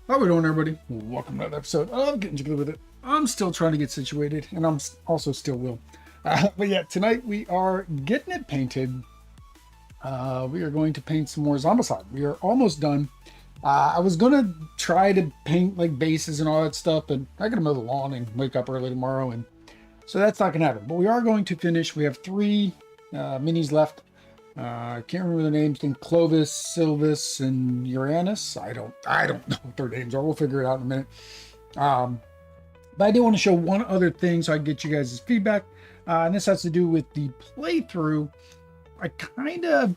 How we doing, everybody? Welcome to another episode of Getting Jiggy with It. I'm still trying to get situated, and I'm also still will. But yeah, tonight we are getting it painted. We are going to paint some more Zombicide. We are almost done. I was gonna try to paint like bases and all that stuff, but I gotta mow the lawn and wake up early tomorrow, and so that's not gonna happen. But we are going to finish. We have three minis left. I can't remember the names. I think Clovis, Silvis, and Uranus. I don't know what their names are. We'll figure it out in a minute. But I did want to show one other thing so I can get you guys' feedback. And this has to do with the playthrough. I kind of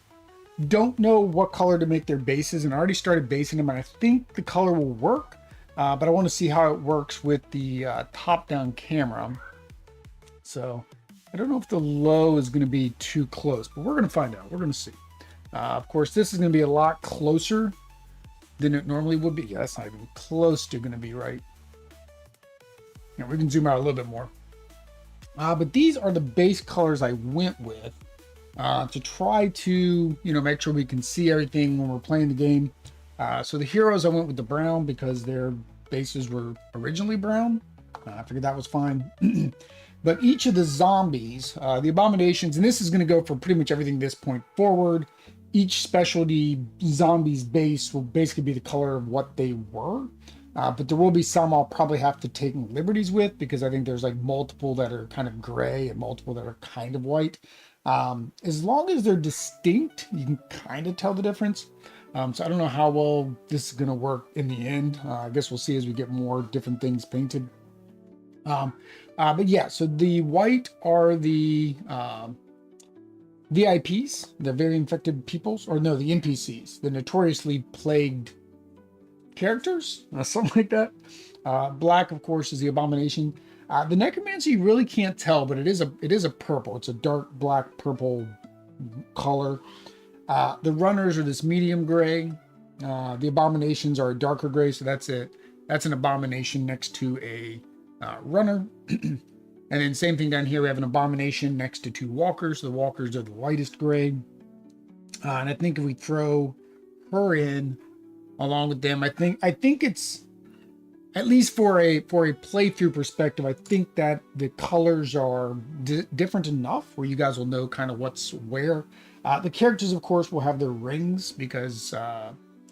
don't know what color to make their bases, and I already started basing them, and I think the color will work. But I want to see how it works with the top-down camera. So I don't know if the low is going to be too close, but we're going to find out. We're going to see. Of course, this is going to be a lot closer than it normally would be. Yeah, that's not even close to going to be right. Yeah, we can zoom out a little bit more. But these are the base colors I went with to try to, make sure we can see everything when we're playing the game. So the heroes, I went with the brown because their bases were originally brown. I figured that was fine. But each of the zombies, the abominations, and this is going to go for pretty much everything this point forward, each specialty zombie's base will basically be the color of what they were. But there will be some I'll probably have to take liberties with because I think there's like multiple that are kind of gray and multiple that are kind of white. As long as they're distinct, you can kind of tell the difference. So I don't know how well this is going to work in the end. I guess we'll see as we get more different things painted. But yeah, so the white are the VIPs, the very infected peoples, or no, the NPCs, the notoriously plagued characters, something like that. Black, of course, is the abomination. The necromancer you really can't tell, but it is a purple. It's a dark black purple color. The runners are this medium gray. The abominations are a darker gray, so that's it. That's an abomination next to a runner. And then same thing down here, we have an abomination next to two walkers. The walkers are the lightest gray. And I think if we throw her in along with them, I think it's, at least for a playthrough perspective, I think that the colors are different enough where you guys will know kind of what's where. The characters, of course, will have their rings because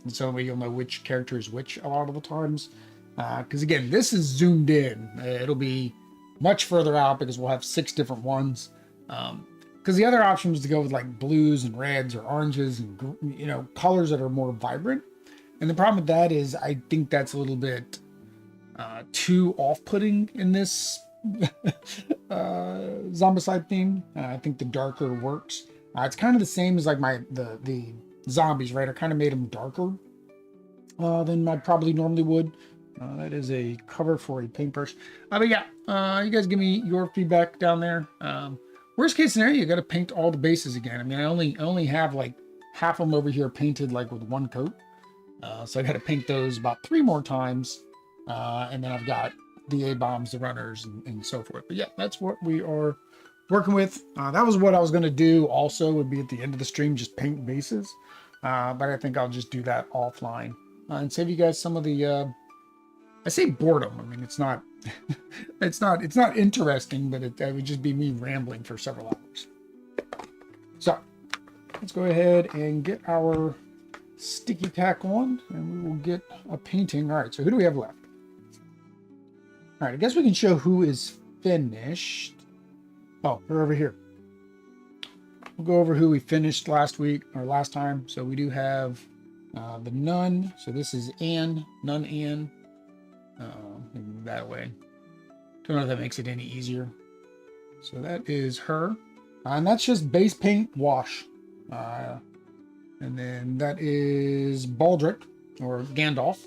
so you'll know which character is which a lot of the times. Because again, this is zoomed in. It'll be much further out because we'll have 6 different ones. Because the other option was to go with like blues and reds or oranges and colors that are more vibrant. And the problem with that is I think that's a little bit too off-putting in this Zombicide theme. I think the darker works. It's kind of the same as like the zombies, right? I kind of made them darker than I probably normally would. That is a cover for a paintbrush. But yeah, you guys give me your feedback down there. Worst case scenario, you got to paint all the bases again. I mean, I only have like half of them over here painted like with one coat. So I got to paint those about 3 more times. And then I've got the A-bombs, the runners, and so forth. But yeah, that's what we are working with. That was what I was going to do also, would be at the end of the stream, just paint bases. But I think I'll just do that offline and save you guys some of the... I say boredom. I mean, it's not, it's not interesting, but it would just be me rambling for several hours. So let's go ahead and get our sticky tack on, and we will get a painting. All right. So who do we have left? All right. I guess we can show who is finished. Oh, they're over here. We'll go over who we finished last week or last time. So we do have the nun. So this is Anne, Nun Anne. Move that away. Don't know if that makes it any easier. So that is her. And that's just base paint wash. And then that is Baldric or Gandalf.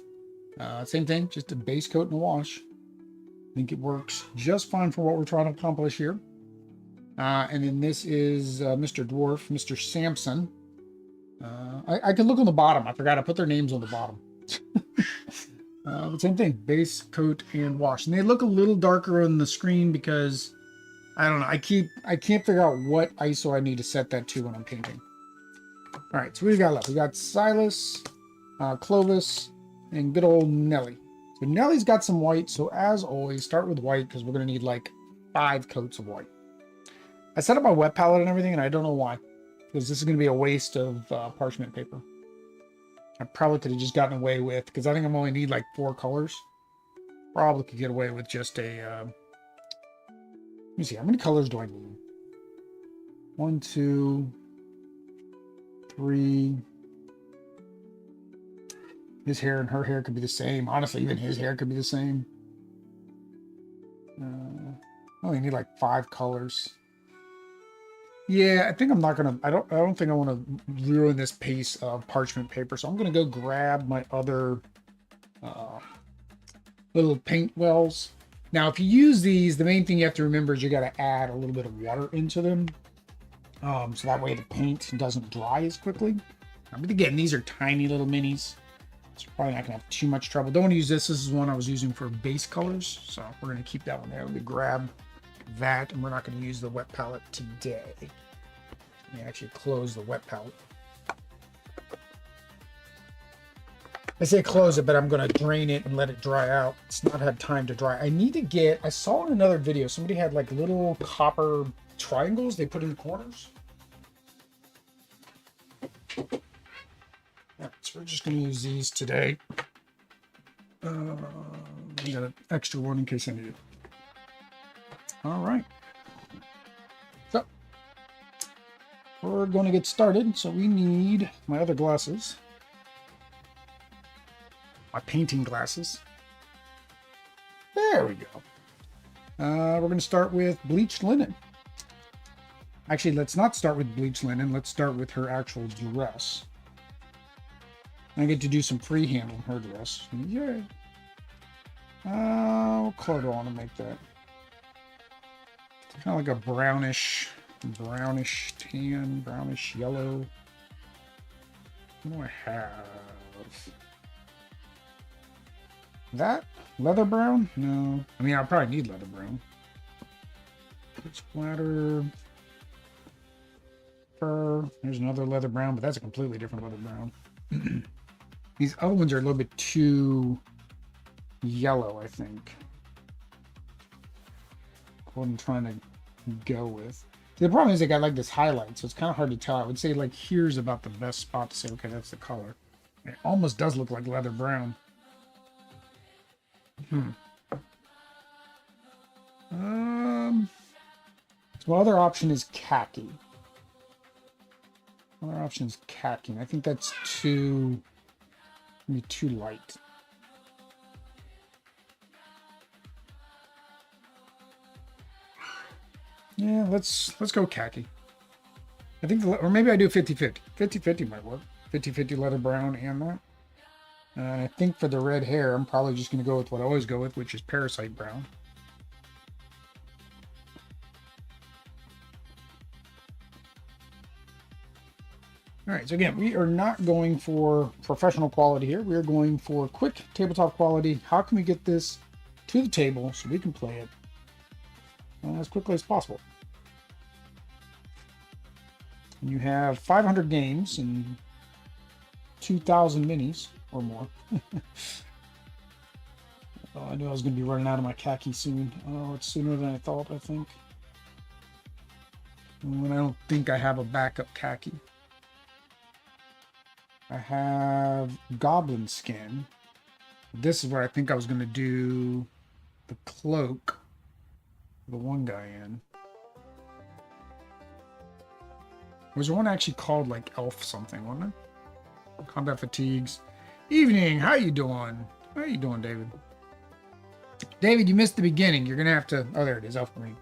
Same thing, just a base coat and a wash. I think it works just fine for what we're trying to accomplish here. And then this is Mr. Dwarf, Mr. Samson. I can look on the bottom. I forgot I put their names on the bottom. But same thing, base, coat, and wash. And they look a little darker on the screen because, I don't know, I can't figure out what ISO I need to set that to when I'm painting. All right, so what do we got left? We got Silas, Clovis, and good old Nelly. So Nelly's got some white. So as always, start with white because we're going to need like 5 coats of white. I set up my wet palette and everything, and I don't know why. Because this is going to be a waste of parchment paper. I probably could have just gotten away with, because I think I'm only need like 4 colors. Probably could get away with just a, let me see, how many colors do I need? 1, 2, 3. His hair and her hair could be the same. Honestly, even his hair could be the same. I only need like 5 colors. Yeah, I think I'm not gonna. I don't think I want to ruin this piece of parchment paper. So I'm gonna go grab my other little paint wells. Now, if you use these, the main thing you have to remember is you got to add a little bit of water into them, so that way the paint doesn't dry as quickly. But again, these are tiny little minis, so you're probably not gonna have too much trouble. Don't want to use this. This is one I was using for base colors, so we're gonna keep that one there. Let me grab that, and we're not going to use the wet palette today. Let me actually close the wet palette. I say close it, but I'm going to drain it and let it dry out. It's not had time to dry. I need to get, I saw in another video, somebody had like little copper triangles they put in the corners. Yeah, so we're just going to use these today. I got an extra one in case I need it. All right, so we're going to get started. So we need my other glasses, my painting glasses. There we go. We're going to start with bleached linen. Actually, let's not start with bleached linen. Let's start with her actual dress. I get to do some freehand on her dress. Yay. What color do I want to make that? Kind of like a brownish tan, brownish yellow. What do I have? That? Leather brown? No. I mean, I'll probably need leather brown. Splatter. Fur. There's another leather brown, but that's a completely different leather brown. These other ones are a little bit too yellow, I think. What I'm trying to go with. The problem is they got like this highlight, so it's kind of hard to tell. I would say like here's about the best spot to say, okay, that's the color. It almost does look like leather brown. So other option is khaki. Other option is khaki. I think that's too light. Yeah, let's go khaki. I think, or maybe I do 50-50. 50-50 might work. 50-50 leather brown and that. And I think for the red hair, I'm probably just going to go with what I always go with, which is parasite brown. All right, so again, we are not going for professional quality here. We are going for quick tabletop quality. How can we get this to the table so we can play it as quickly as possible? And you have 500 games and 2,000 minis or more. Oh, I knew I was going to be running out of my khaki soon. Oh, it's sooner than I thought, I think. And I don't think I have a backup khaki. I have goblin skin. This is where I think I was going to do the cloak for the one guy in. Was there one actually called like elf something, wasn't it? Combat fatigues. Evening, how you doing? How you doing, David? David, you missed the beginning. You're gonna have to, oh, there it is, elf marine.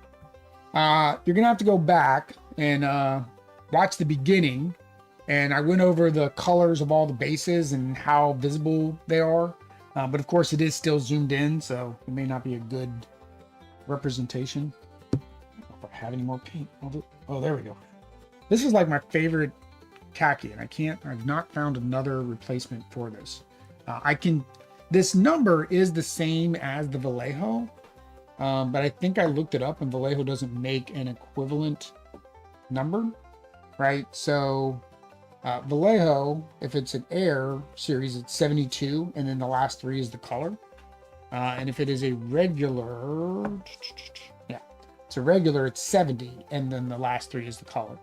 You're gonna have to go back and watch the beginning. And I went over the colors of all the bases and how visible they are. But of course it is still zoomed in, so it may not be a good representation. I don't know if I have any more paint. Oh, there we go. This is like my favorite khaki, and I've not found another replacement for this. This number is the same as the Vallejo, but I think I looked it up and Vallejo doesn't make an equivalent number, right? So Vallejo, if it's an air series, it's 72, and then the last three is the color. And if it is a regular, yeah, it's a regular, it's 70, and then the last three is the color.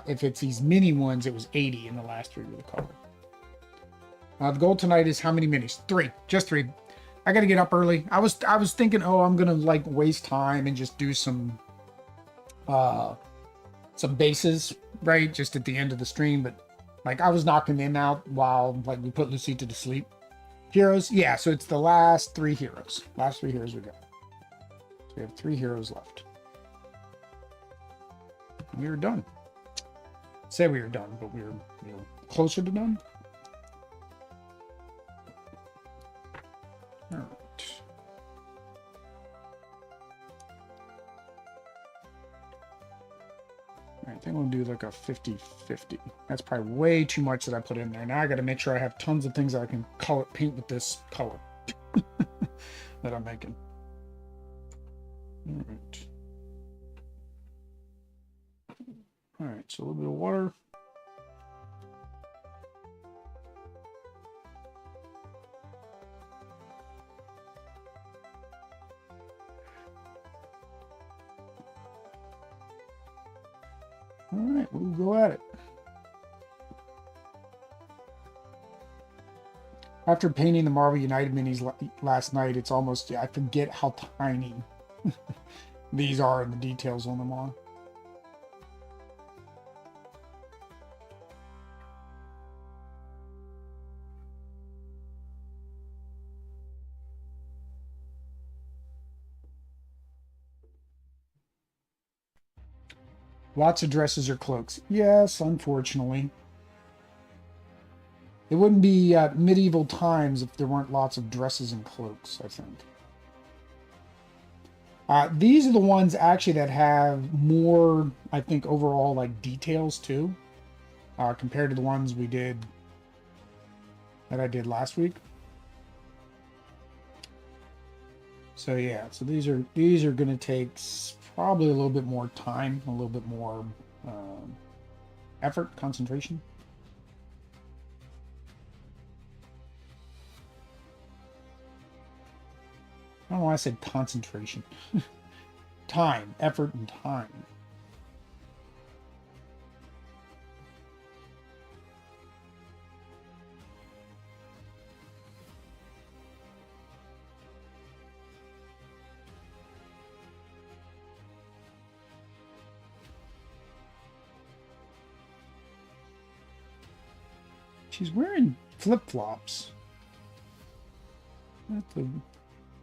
If it's these mini ones, it was 80, and the last three were the color. The goal tonight is how many minis? 3, just 3. I got to get up early. I was thinking, oh, I'm gonna like waste time and just do some bases, right, just at the end of the stream. But like I was knocking them out while like we put Lucita to sleep. Heroes, yeah. So it's the last 3 heroes. Last 3 heroes we got. So we have 3 heroes left. We were done. Say we were done, but we were closer to done. All right. I think we'll do like a 50-50. That's probably way too much that I put in there. Now I got to make sure I have tons of things that I can paint with this color that I'm making. All right. All right, so a little bit of water. All right, we'll go at it. After painting the Marvel United minis last night, it's almost, I forget how tiny these are and the details on them are. Lots of dresses or cloaks. Yes, unfortunately. It wouldn't be medieval times if there weren't lots of dresses and cloaks, I think. These are the ones actually that have more, I think, overall like details too, compared to the ones we did, that I did last week. So yeah, so these are going to take probably a little bit more time, a little bit more effort, concentration. I don't know why I said concentration. Time, effort, and time. She's wearing flip-flops.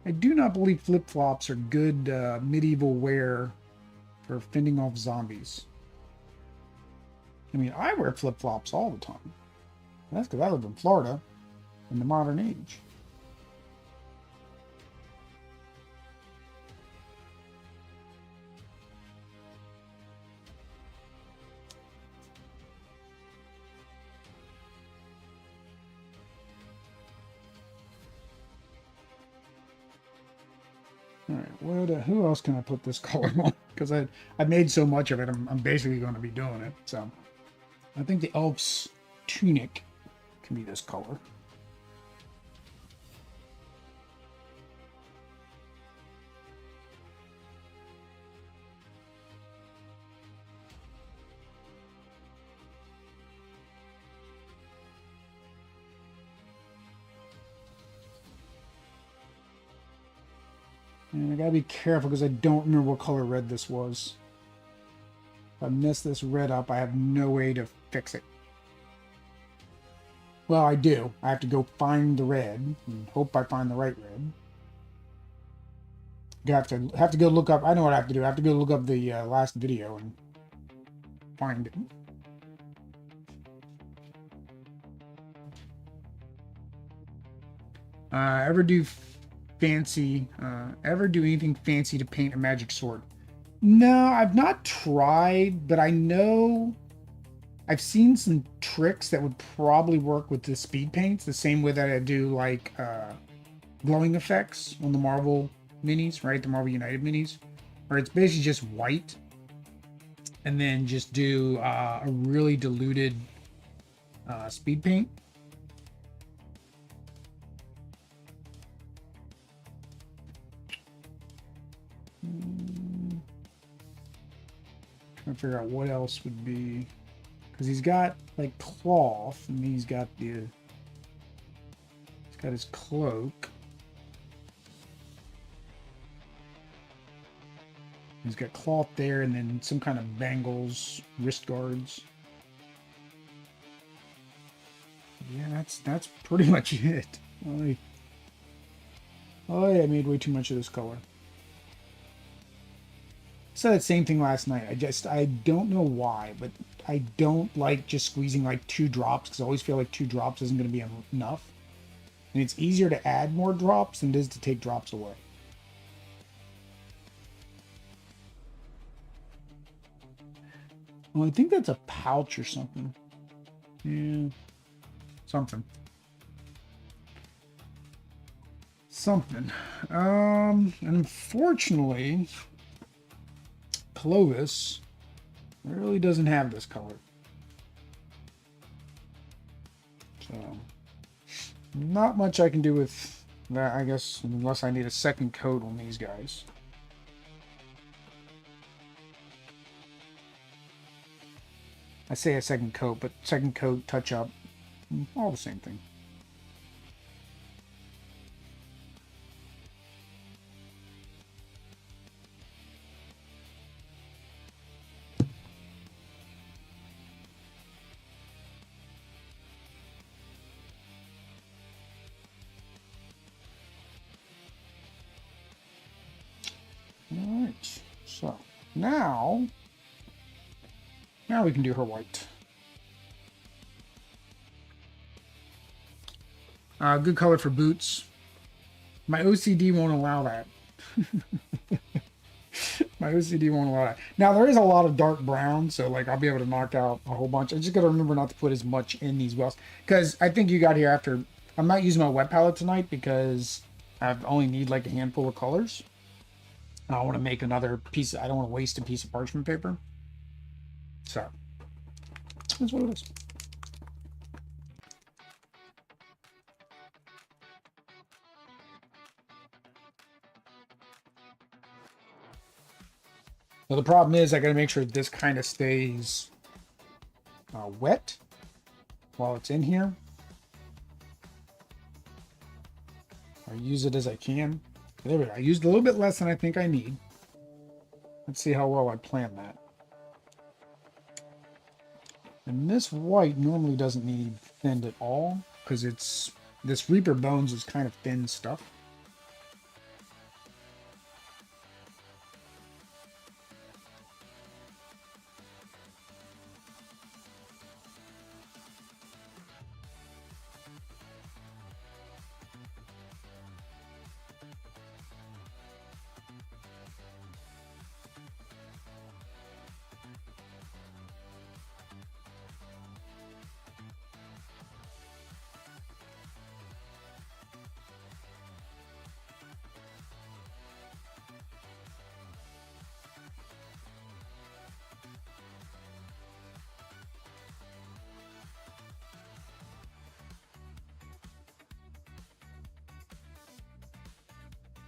I do not believe flip-flops are good medieval wear for fending off zombies. I mean, I wear flip-flops all the time. That's because I live in Florida in the modern age. All right, who else can I put this color on? Because I made so much of it, I'm basically going to be doing it. So I think the elf's tunic can be this color. And I gotta be careful because I don't remember what color red this was. If I mess this red up, I have no way to fix it. Well, I do. I have to go find the red and hope I find the right red. You have to go look up. I know what I have to do. I have to go look up the last video and find it. Ever do anything fancy to paint a magic sword? No, I've not tried, but I know I've seen some tricks that would probably work with the speed paints, the same way that I do like glowing effects on the Marvel minis, right? The Marvel United minis, where it's basically just white and then just do a really diluted Speed paint. Trying to figure out what else would be, because he's got like cloth, and he's got his cloak. He's got cloth there, and then some kind of bangles, wrist guards. Yeah, that's pretty much it. Oh yeah, I made way too much of this color. I said that same thing last night. I don't know why, but I don't like just squeezing like 2 drops, because I always feel like 2 drops isn't going to be enough. And it's easier to add more drops than it is to take drops away. Well, I think that's a pouch or something. Yeah. Something. Unfortunately, Clovis really doesn't have this color. So, not much I can do with that, I guess, unless I need a second coat on these guys. I say a second coat, but second coat, touch up, all the same thing. All right, so now we can do her white. Good color for boots. My OCD won't allow that. My OCD won't allow that. Now, there is a lot of dark brown, so like I'll be able to knock out a whole bunch. I just got to remember not to put as much in these wells, because I think you got here after. I'm not using my wet palette tonight because I only need like a handful of colors. I want to make another piece. I don't want to waste a piece of parchment paper. So that's what it is. So the problem is I got to make sure this kind of stays wet while it's in here. I use it as I can. There we go. I used a little bit less than I think I need. Let's see how well I plan that. And this white normally doesn't need thinned at all, because this Reaper Bones is kind of thin stuff.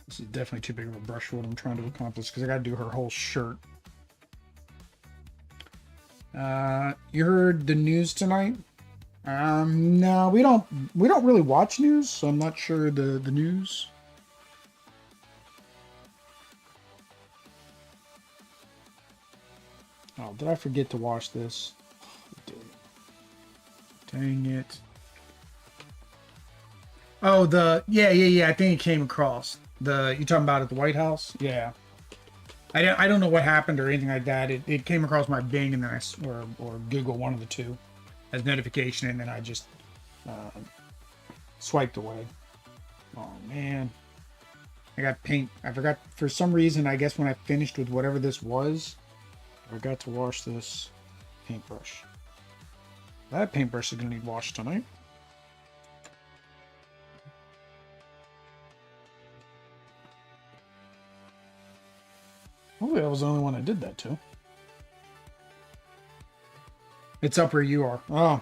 This is definitely too big of a brush for what I'm trying to accomplish, because I got to do her whole shirt. You heard the news tonight? No, we don't really watch news, so I'm not sure the news. Oh, did I forget to wash this? Dang it. Oh, yeah. I think it came across. You talking about at the White House? Yeah. I don't know what happened or anything like that. It came across my Bing and then or Google, one of the two, as notification, and then I just swiped away. Oh man, I got paint. I forgot for some reason. I guess when I finished with whatever this was, I forgot to wash this paintbrush. That paintbrush is gonna need washed tonight. Hopefully I was the only one I did that to. It's up where you are. Oh.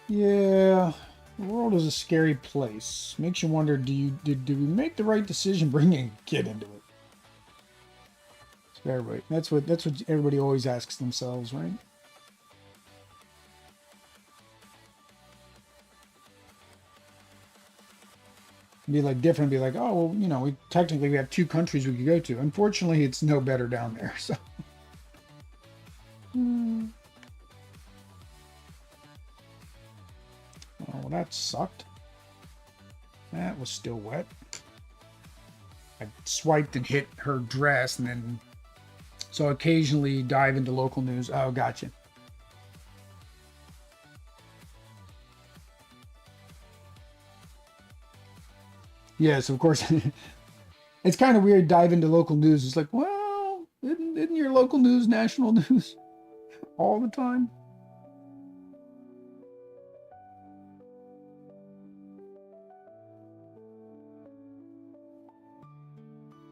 Yeah, the world is a scary place. Makes you wonder, did we make the right decision bringing a kid into it? Everybody, that's what everybody always asks themselves, right? Be like different, be like, oh well, we technically we have two countries we could go to. Unfortunately, it's no better down there. So, oh, well, that sucked. That was still wet. I swiped and hit her dress, and then so occasionally dive into local news. Oh, gotcha. Yes, of course. It's kind of weird dive into local news. It's like, well, isn't your local news national news all the time?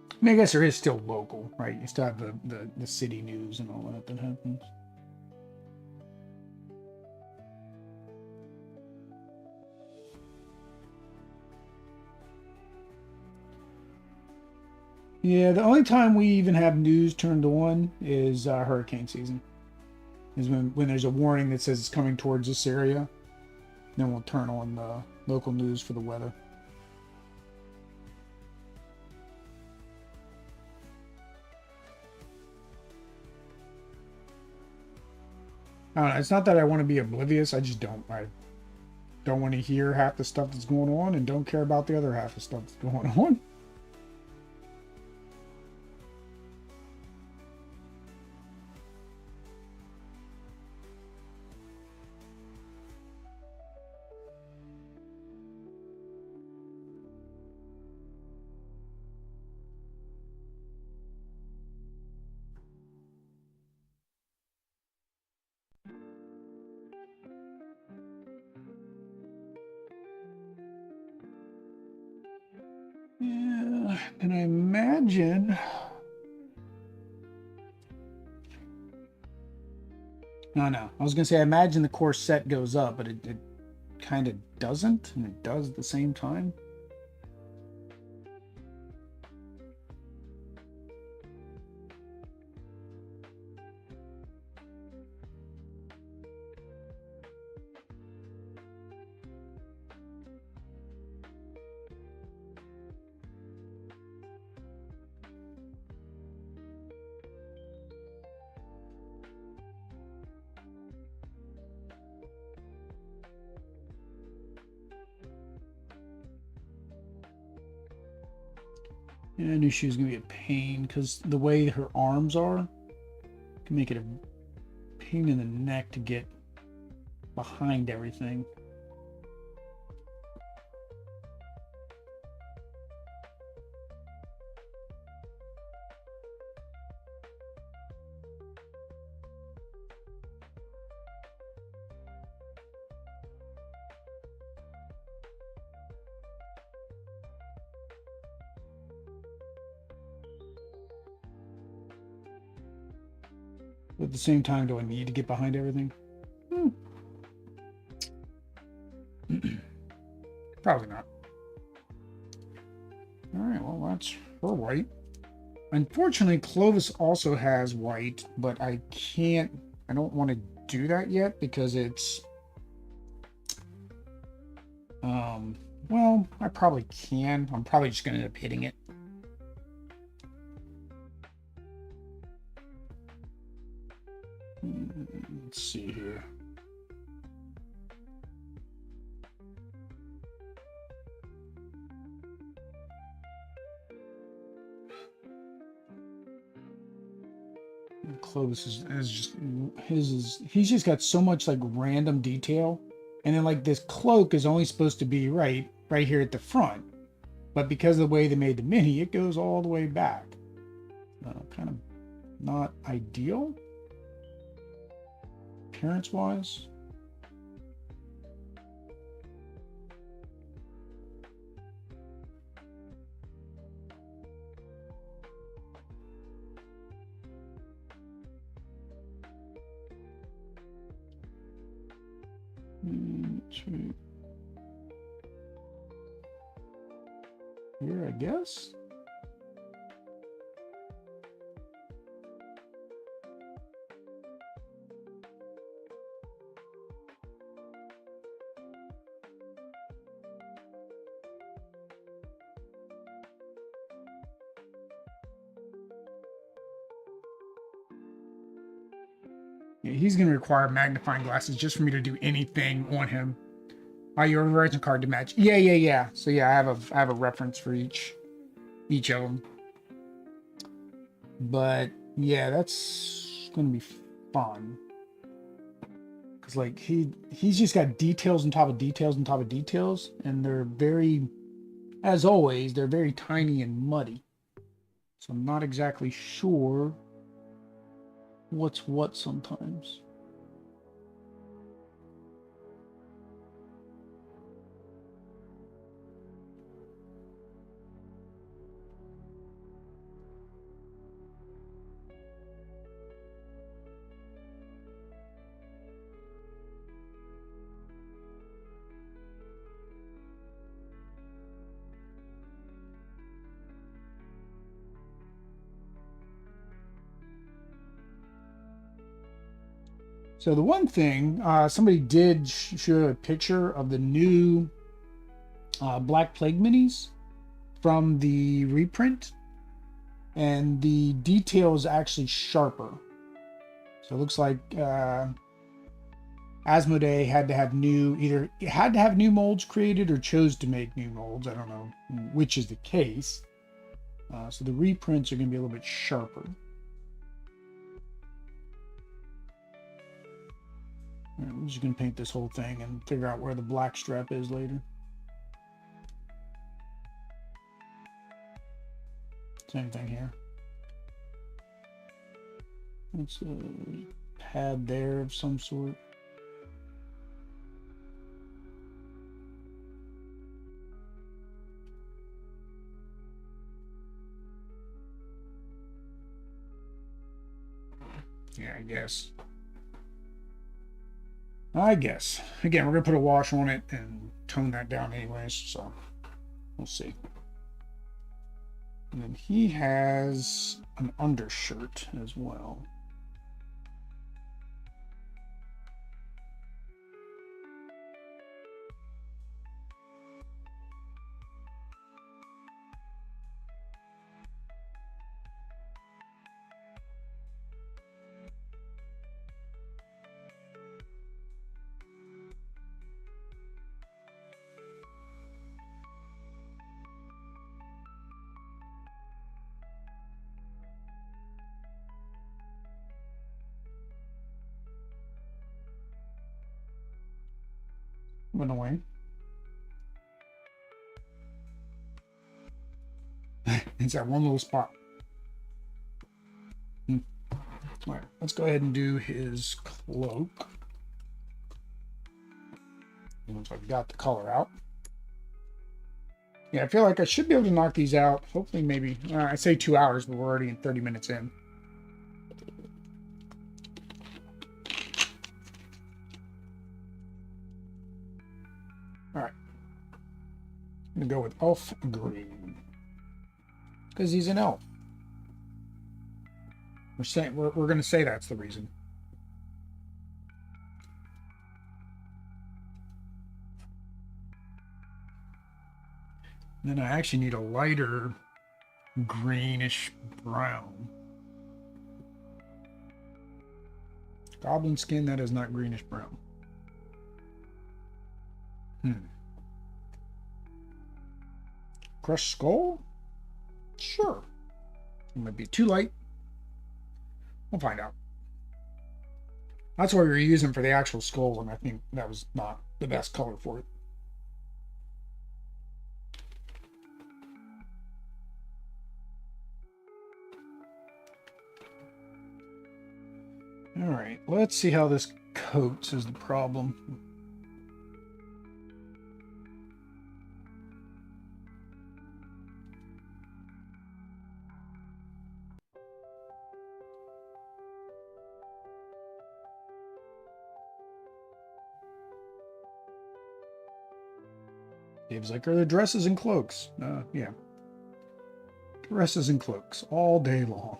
I mean, I guess there is still local, right? You still have the city news and all that happens. Yeah, the only time we even have news turned on is hurricane season. Is when there's a warning that says it's coming towards this area. Then we'll turn on the local news for the weather. I don't know. It's not that I want to be oblivious. I just don't. I don't want to hear half the stuff that's going on and don't care about the other half of stuff that's going on. Yeah, and I imagine. No, no. I was gonna say I imagine the core set goes up, but it kind of doesn't, and it does at the same time. Yeah, I knew she was gonna be a pain because the way her arms are can make it a pain in the neck to get behind everything. But at the same time, do I need to get behind everything? Hmm. Probably not. All right, well, that's her white. Unfortunately, Clovis also has white, but I don't want to do that yet because it's, um, well, I probably can. I'm probably just going to end up hitting it. Let's see here. Clovis is just he's just got so much like random detail, and then like this cloak is only supposed to be right here at the front, but because of the way they made the mini, it goes all the way back. Kind of not ideal appearance wise. Sweet. Here, I guess. Yeah, he's going to require magnifying glasses just for me to do anything on him. Oh, your horizon card to match. Yeah. So yeah, I have a reference for each of them. But yeah, that's gonna be fun. Cause like he's just got details on top of details on top of details, and they're very, as always, they're very tiny and muddy. So I'm not exactly sure what's what sometimes. So the one thing, somebody did show a picture of the new Black Plague minis from the reprint, and the detail is actually sharper. So it looks like Asmodee had to have new molds created or chose to make new molds. I don't know which is the case. So the reprints are going to be a little bit sharper. All right, we're just going to paint this whole thing and figure out where the black strap is later. Same thing here. It's a pad there of some sort. Yeah, I guess. Again, we're going to put a wash on it and tone that down anyways, so we'll see. And then he has an undershirt as well. Annoying. It's that one little spot. All right, let's go ahead and do his cloak. Once I've got the color out. Yeah, I feel like I should be able to knock these out. Hopefully, maybe, I say 2 hours, but we're already in 30 minutes in. All right. I'm going to go with elf green. Because he's an elf. We're going to say that's the reason. And then I actually need a lighter greenish brown. Goblin skin, that is not greenish brown. Crushed skull? Sure. It might be too light. We'll find out. That's what we were using for the actual skull, and I think that was not the best color for it. All right, let's see how this coats is the problem. Dave's like, are there dresses and cloaks? Yeah. Dresses and cloaks all day long.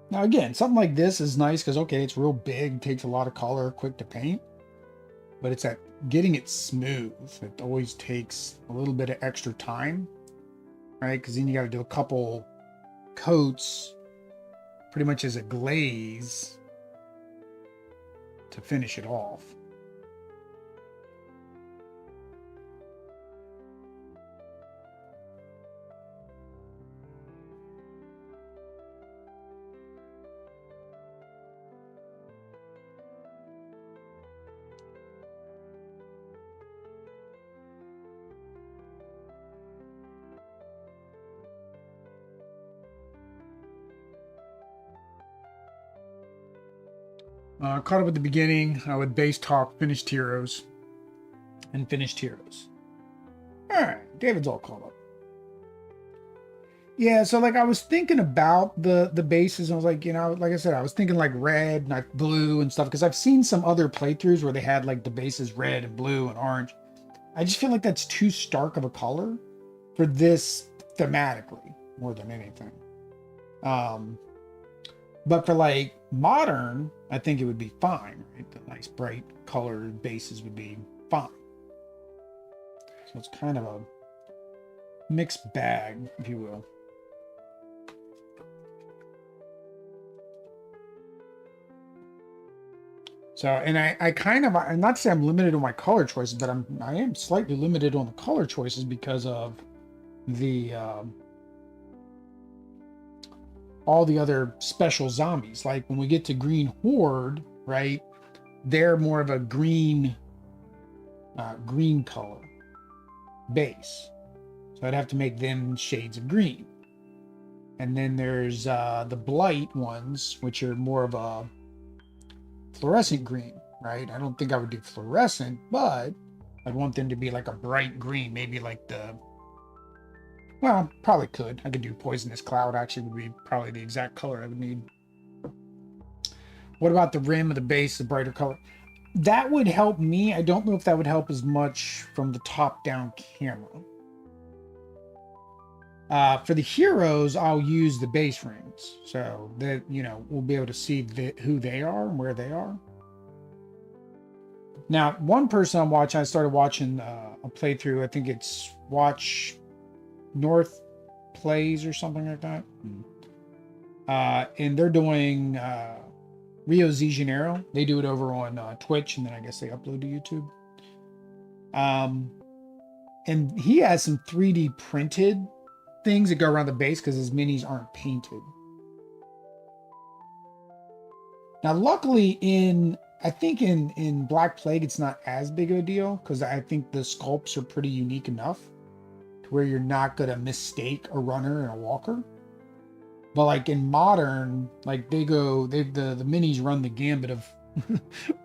Now again, something like this is nice because, okay, it's real big, takes a lot of color, quick to paint. But it's that getting it smooth. It always takes a little bit of extra time, right? Because then you got to do a couple coats pretty much as a glaze to finish it off. Caught up at the beginning with base talk, finished heroes, and finished heroes. All right, David's all caught up. Yeah, so like I was thinking about the bases, and I was like, like I said, I was thinking like red, not blue and stuff, because I've seen some other playthroughs where they had like the bases red and blue and orange. I just feel like that's too stark of a color for this thematically more than anything. But for like modern, I think it would be fine, right? The nice bright colored bases would be fine. So it's kind of a mixed bag, if you will. So, and I'm not to say I'm limited on my color choices, but I am slightly limited on the color choices because of the all the other special zombies. Like when we get to Green Horde, right? They're more of a green color base. So I'd have to make them shades of green. And then there's the Blight ones, which are more of a fluorescent green, right? I don't think I would do fluorescent, but I'd want them to be like a bright green, maybe like well, probably could. I could do Poisonous Cloud, actually would be probably the exact color I would need. What about the rim of the base, the brighter color? That would help me. I don't know if that would help as much from the top-down camera. For the heroes, I'll use the base rings, so that, we'll be able to see who they are and where they are. Now, one person I'm watching, I started watching a playthrough. I think it's Watch North Plays or something like that. And they're doing Rio de Janeiro. They do it over on Twitch, and then I guess they upload to YouTube. And he has some 3D printed things that go around the base because his minis aren't painted. Now, luckily I think in Black Plague, it's not as big of a deal because I think the sculpts are pretty unique enough to where you're not going to mistake a runner and a walker. But like in modern, like the minis run the gambit of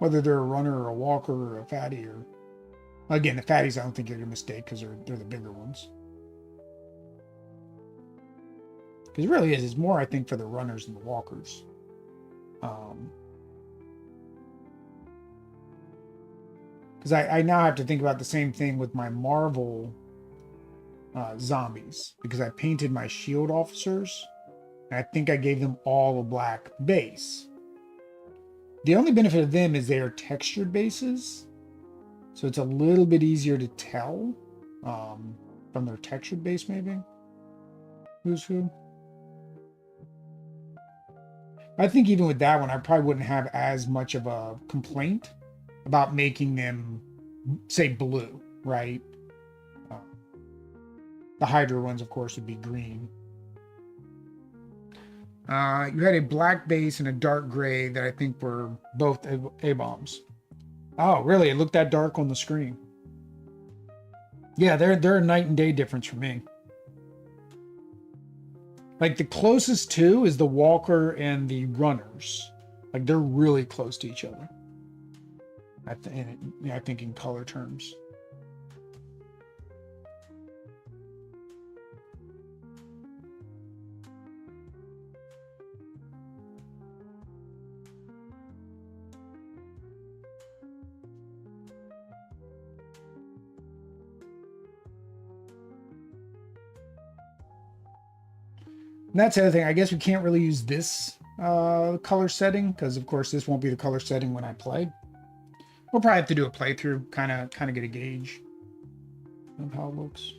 whether they're a runner or a walker or a fatty, or again, the fatties I don't think you're going to mistake because they're the bigger ones. Because it really is. It's more, I think, for the runners than the walkers. Because I now have to think about the same thing with my Marvel zombies. Because I painted my shield officers. And I think I gave them all a black base. The only benefit of them is they are textured bases. So it's a little bit easier to tell from their textured base, maybe. Who's who? I think even with that one, I probably wouldn't have as much of a complaint about making them, say, blue, right? The Hydra ones, of course, would be green. You had a black base and a dark gray that I think were both A-bombs. Oh, really? It looked that dark on the screen. Yeah, they're a night and day difference for me. Like the closest to is the walker and the runners. Like they're really close to each other. I think in color terms. And that's the other thing. I guess we can't really use this color setting because, of course, this won't be the color setting when I play. We'll probably have to do a playthrough, kind of get a gauge of how it looks.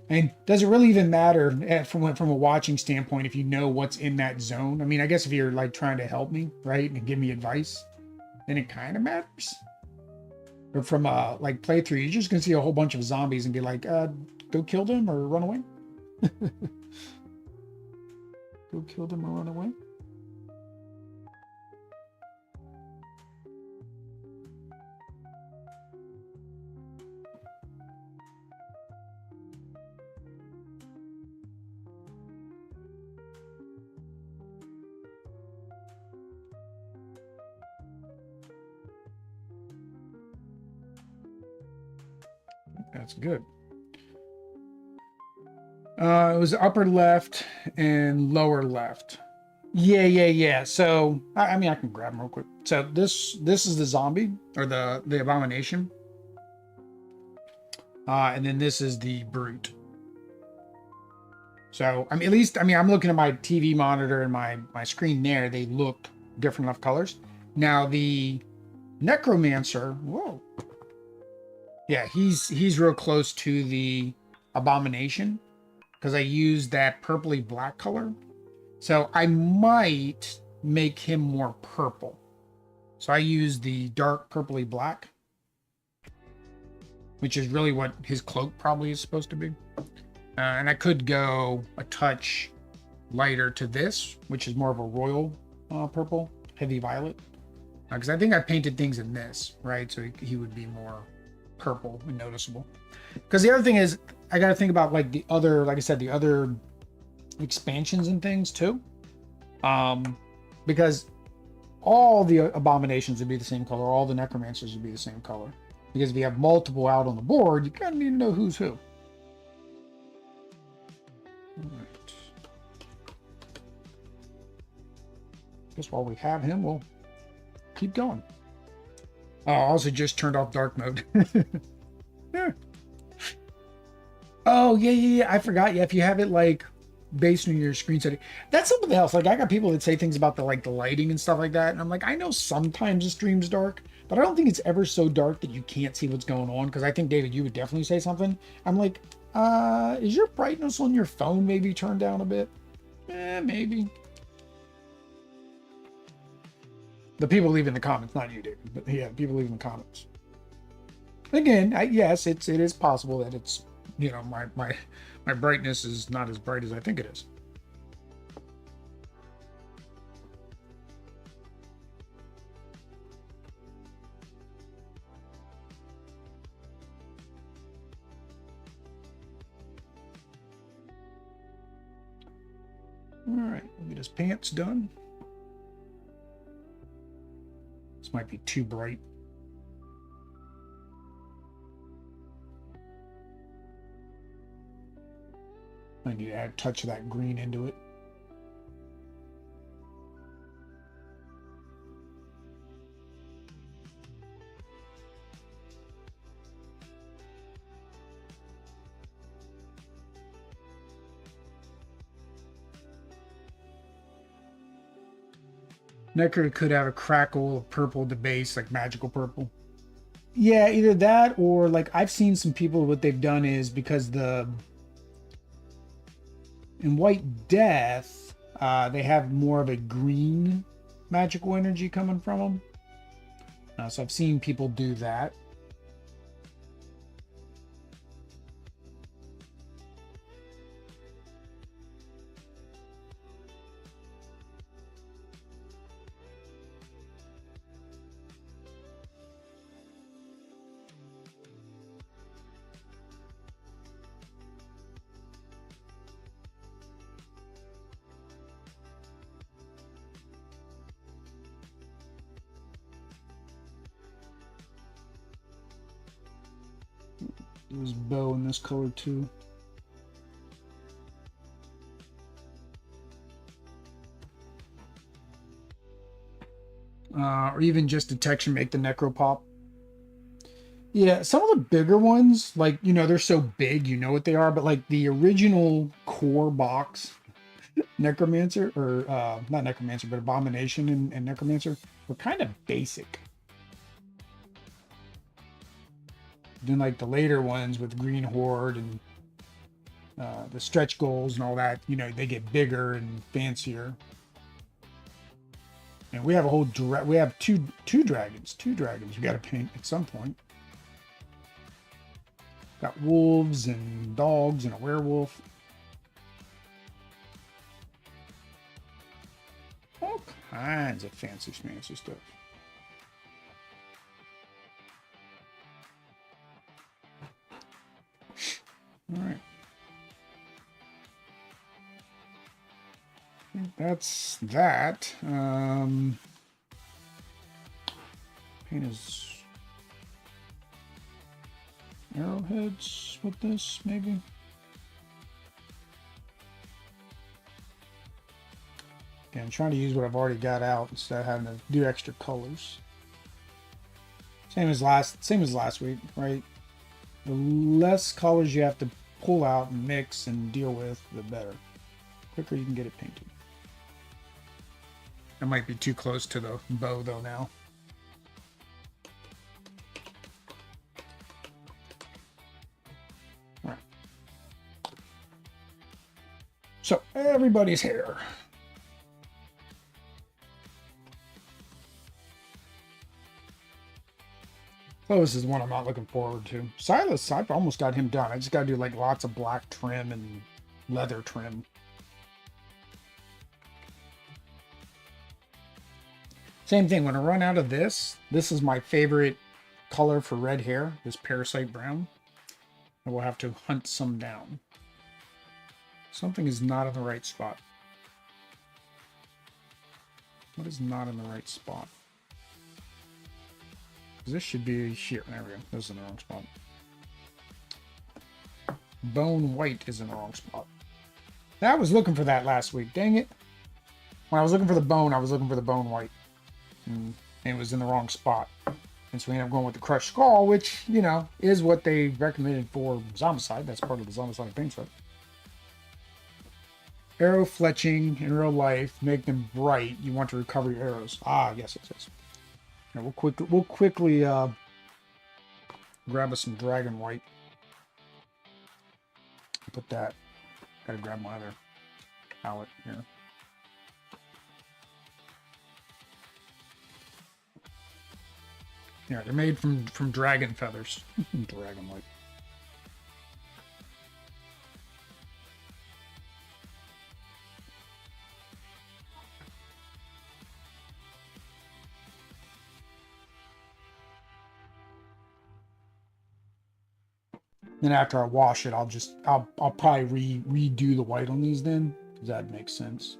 And does it really even matter from a watching standpoint if you know what's in that zone? I mean, I guess if you're like trying to help me, right, and give me advice, then it kind of matters. But from a like playthrough, you're just gonna see a whole bunch of zombies and be like, go kill them or run away. Go kill them or run away. That's good. It was upper left and lower left. Yeah. So I mean, I can grab them real quick. So this is the zombie or the abomination, and then this is the brute. So I mean, at least I'm looking at my TV monitor and my screen there. They look different enough colors. Now the necromancer. Whoa. Yeah, he's real close to the abomination because I used that purpley black color. So I might make him more purple. So I use the dark purpley black, which is really what his cloak probably is supposed to be. And I could go a touch lighter to this, which is more of a royal purple, heavy violet. Because I think I painted things in this, right? So he would be more purple and noticeable. Because the other thing is, I got to think about like the other, like I said, the other expansions and things too. Because all the abominations would be the same color, all the necromancers would be the same color. Because if you have multiple out on the board, you kind of need to know who's who. All right. Guess while we have him, we'll keep going. Oh, I also just turned off dark mode. Yeah. Oh, yeah. I forgot. Yeah, if you have it like based on your screen setting, that's something else. Like I got people that say things about the lighting and stuff like that, and I'm like, I know sometimes the stream's dark, but I don't think it's ever so dark that you can't see what's going on. Because I think David, you would definitely say something. I'm like, is your brightness on your phone maybe turned down a bit? Maybe. The people leave in the comments, not you, David, but yeah, people leave in the comments. Again, yes, it is possible that it's, my brightness is not as bright as I think it is. All right, we'll get his pants done. This might be too bright. I need to add a touch of that green into it. Necro could have a crackle of purple at the base, like magical purple. Yeah, either that or like I've seen some people, what they've done is because in White Death, they have more of a green magical energy coming from them. So I've seen people do that. There's bow in this color too. Or even just detection, make the necro pop. Yeah, some of the bigger ones, like, they're so big, what they are, but like the original core box necromancer, or not necromancer, but abomination and necromancer were kind of basic. Then like the later ones with green horde and the stretch goals and all that, you know, they get bigger and fancier. And we have a whole we have two dragons we got to paint at some point. Got wolves and dogs and a werewolf. All kinds of fancy schmancy stuff. All right. I think that's that. Paint his arrowheads with this, maybe. Okay, I'm trying to use what I've already got out instead of having to do extra colors. Same as last week, right? The less colors you have to pull out and mix and deal with, the better. The quicker you can get it painted. That might be too close to the bow though now. All right. So everybody's hair. Oh, this is the one I'm not looking forward to. Silas, I've almost got him done. I just got to do like lots of black trim and leather trim. Same thing, when I run out of this is my favorite color for red hair, this parasite brown. I will have to hunt some down. Something is not in the right spot. What is not in the right spot? This should be here. There we go. This is in the wrong spot. Bone white is in the wrong spot. I was looking for that last week. Dang it. When I was looking for the bone, I was looking for the bone white. And it was in the wrong spot. And so we ended up going with the crushed skull, which, you know, is what they recommended for Zombicide. That's part of the Zombicide paint set. Arrow fletching in real life, make them bright. You want to recover your arrows. Ah, yes, yes, yes. Now we'll quickly grab us some dragon white. Put that. Gotta grab my other palette here. Yeah, they're made from dragon feathers. Dragon white. Then after I wash it, I'll probably redo the white on these then, because that makes sense.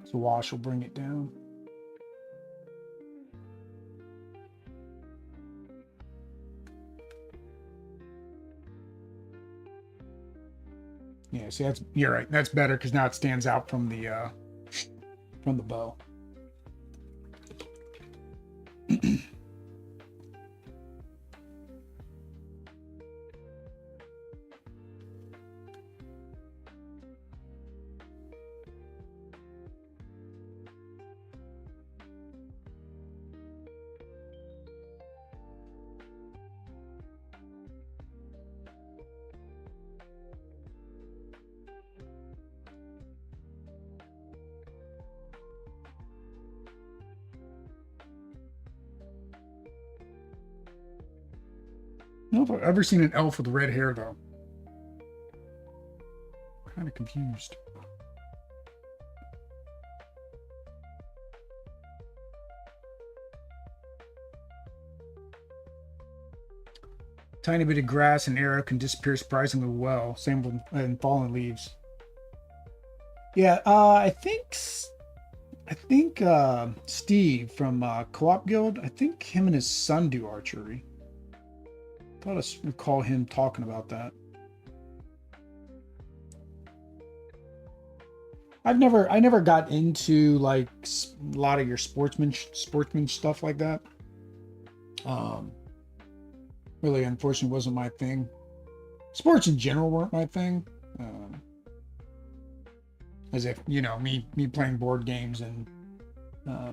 So wash will bring it down. Yeah, see, you're right. That's better because now it stands out from the bow. I don't know if I've ever seen an elf with red hair, though. Kind of confused. Tiny bit of grass and arrow can disappear surprisingly well. Same with fallen leaves. Yeah, I think Steve from Co-op Guild, I think him and his son do archery. I thought I recall him talking about that. I never got into like a lot of your sportsman stuff like that. Really, unfortunately, wasn't my thing. Sports in general weren't my thing. Um, as if, you know, me playing board games and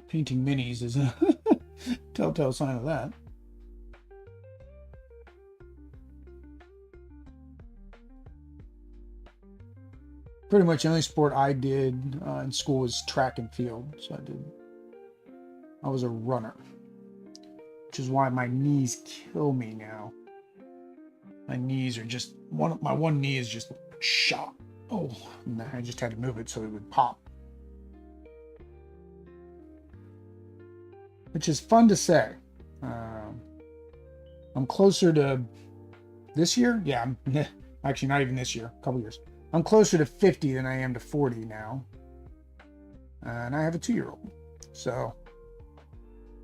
painting minis is a telltale sign of that. Pretty much the only sport I did in school was track and field. So I was a runner, which is why my knees kill me now. My knees are just my one knee is just shot. Oh, and I just had to move it so it would pop. Which is fun to say. I'm closer to this year. Yeah, I'm actually not even this year, a couple years. I'm closer to 50 than I am to 40 now. And I have a 2-year-old. So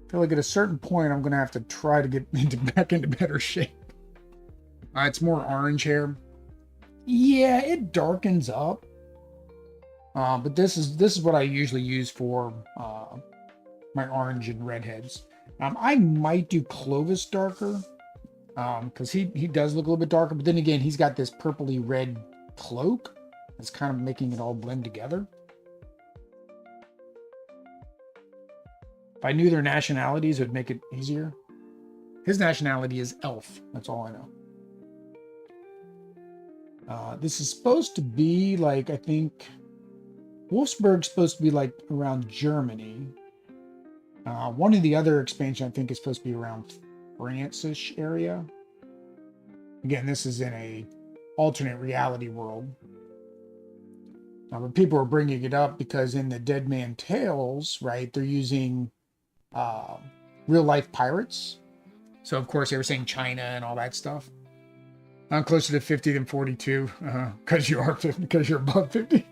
I feel like at a certain point, I'm going to have to try to get back into better shape. It's more orange hair. Yeah, it darkens up. But this is what I usually use for my orange and redheads. I might do Clovis darker because he does look a little bit darker. But then again, he's got this purpley red cloak. It's kind of making it all blend together. If I knew their nationalities, it would make it easier. His nationality is elf. That's all I know. This is supposed to be like, I think, Wolfsburg's supposed to be like around Germany. One of the other expansion, I think, is supposed to be around France-ish area. Again, this is in a alternate reality world. But people are bringing it up because in the Dead Man Tales, right, they're using real-life pirates. So, of course, they were saying China and all that stuff. I'm closer to 50 than 42 because you are 50, because you're above 50.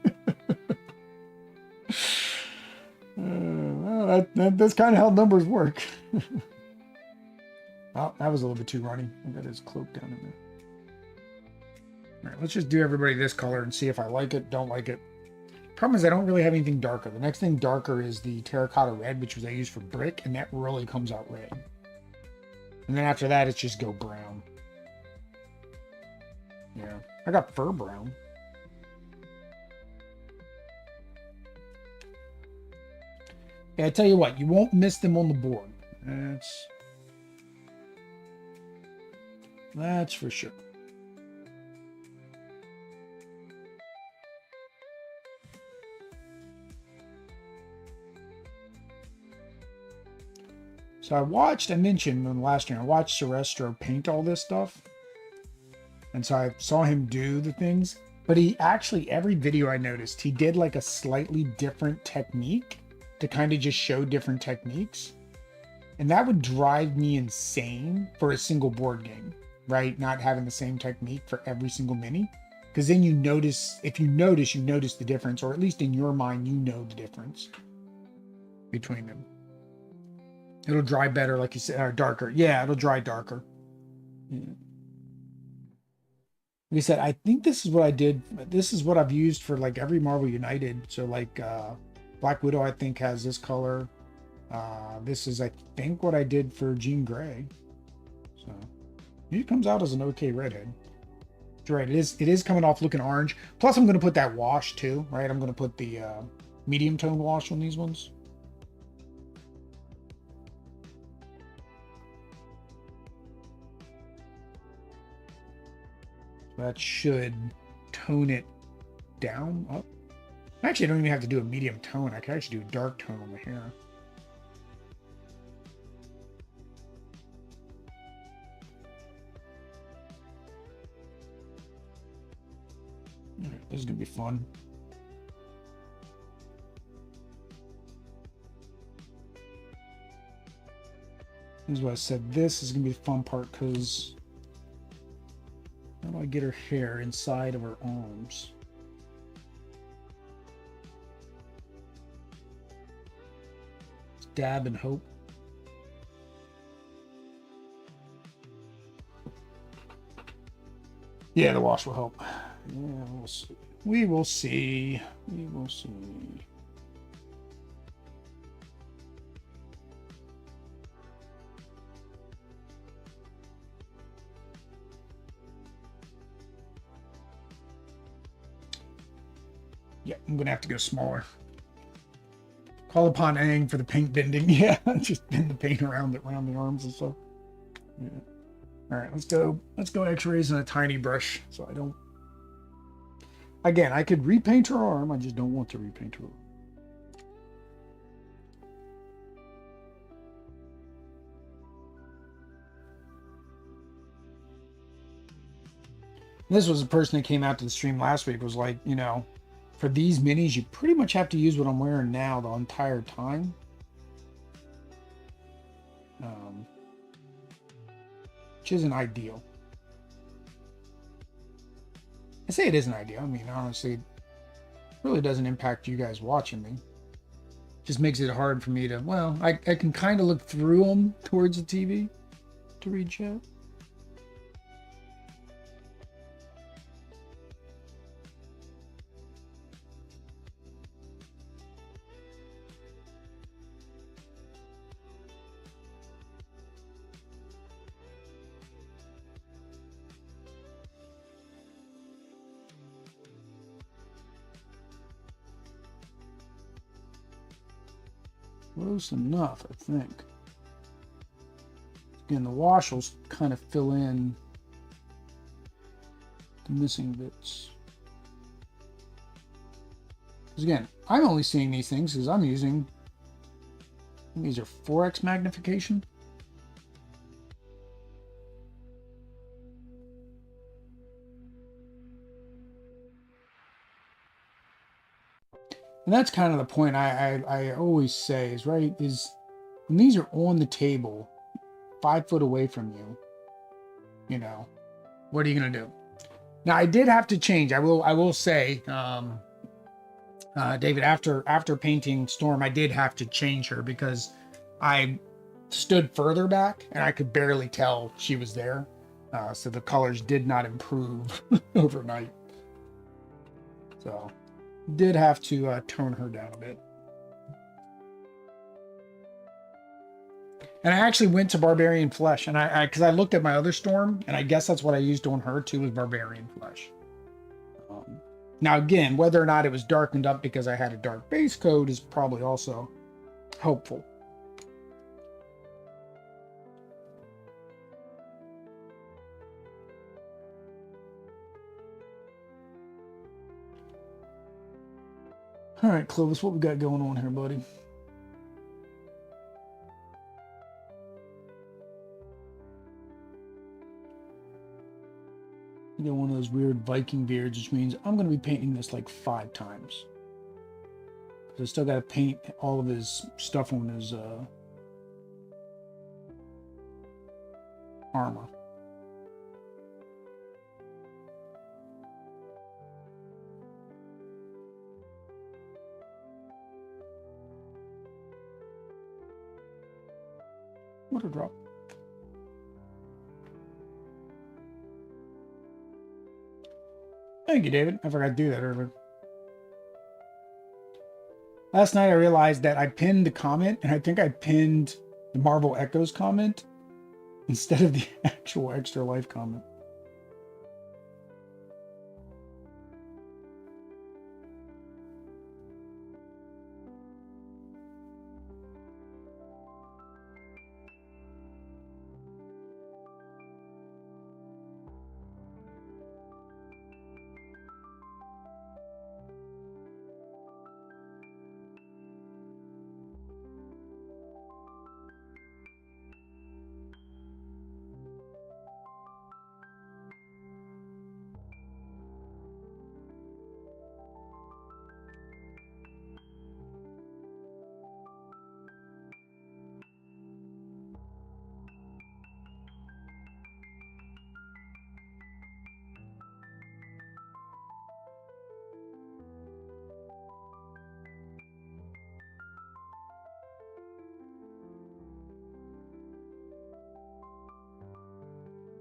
Well, that's kind of how numbers work. Oh, that was a little bit too runny. I got his cloak down in there. All right, let's just do everybody this color and see if I like it, don't like it. Problem is I don't really have anything darker. The next thing darker is the terracotta red, which was I use for brick, and that really comes out red. And then after that, it's just go brown. Yeah, I got fur brown. Yeah, I tell you what, you won't miss them on the board. That's for sure. So I mentioned in the last year, I watched Sorestro paint all this stuff. And so I saw him do the things, but he actually, every video I noticed, he did like a slightly different technique to kind of just show different techniques. And that would drive me insane for a single board game, right? Not having the same technique for every single mini. Because then you notice, if you notice the difference, or at least in your mind, you know the difference between them. It'll dry better, like you said, or darker. Yeah, it'll dry darker. Yeah. Like I said, I think this is what I did. This is what I've used for like every Marvel United. So like Black Widow, I think has this color. This is, I think, what I did for Jean Grey. So he comes out as an okay redhead. That's right. It is coming off looking orange. Plus, I'm going to put that wash too, right? I'm going to put the medium tone wash on these ones. That should tone it down, up. Actually, I don't even have to do a medium tone. I can actually do a dark tone on the hair. This is going to be fun. This is what I said. This is going to be the fun part because how do I get her hair inside of her arms? Dab and hope. Yeah, the wash will help. Yeah, we'll see. We will see. We will see. Yeah, I'm gonna have to go smaller. Call upon Aang for the paint bending. Yeah, just bend the paint around the arms and stuff. Yeah. All right, let's go. Let's go X-rays and a tiny brush, so I don't. Again, I could repaint her arm. I just don't want to repaint her arm. This was a person that came out to the stream last week. Was like, you know, for these minis, you pretty much have to use what I'm wearing now the entire time. Which isn't ideal. I say it isn't ideal. I mean, honestly, it really doesn't impact you guys watching me. Just makes it hard for me to, well, I can kind of look through them towards the TV to read chat. Close enough, I think. Again, the wash will kind of fill in the missing bits. Because again, I'm only seeing these things because I'm using, these are 4x magnification. And that's kind of the point I always say is, right, is when these are on the table, 5 foot away from you, you know, what are you going to do? Now, I did have to change. I will say, David, after painting Storm, I did have to change her because I stood further back and I could barely tell she was there. So the colors did not improve overnight. So did have to tone her down a bit. And I actually went to Barbarian Flesh, and because I looked at my other Storm, and I guess that's what I used on her too, was Barbarian Flesh. Now again, whether or not it was darkened up because I had a dark base coat is probably also helpful. All right, Clovis, what we got going on here, buddy? You got one of those weird Viking beards, which means I'm going to be painting this like 5 times. Because I still got to paint all of his stuff on his armor. Water drop. Thank you, David. I forgot to do that earlier. Last night I realized that I pinned the comment, and I think I pinned the Marvel Echoes comment instead of the actual Extra Life comment.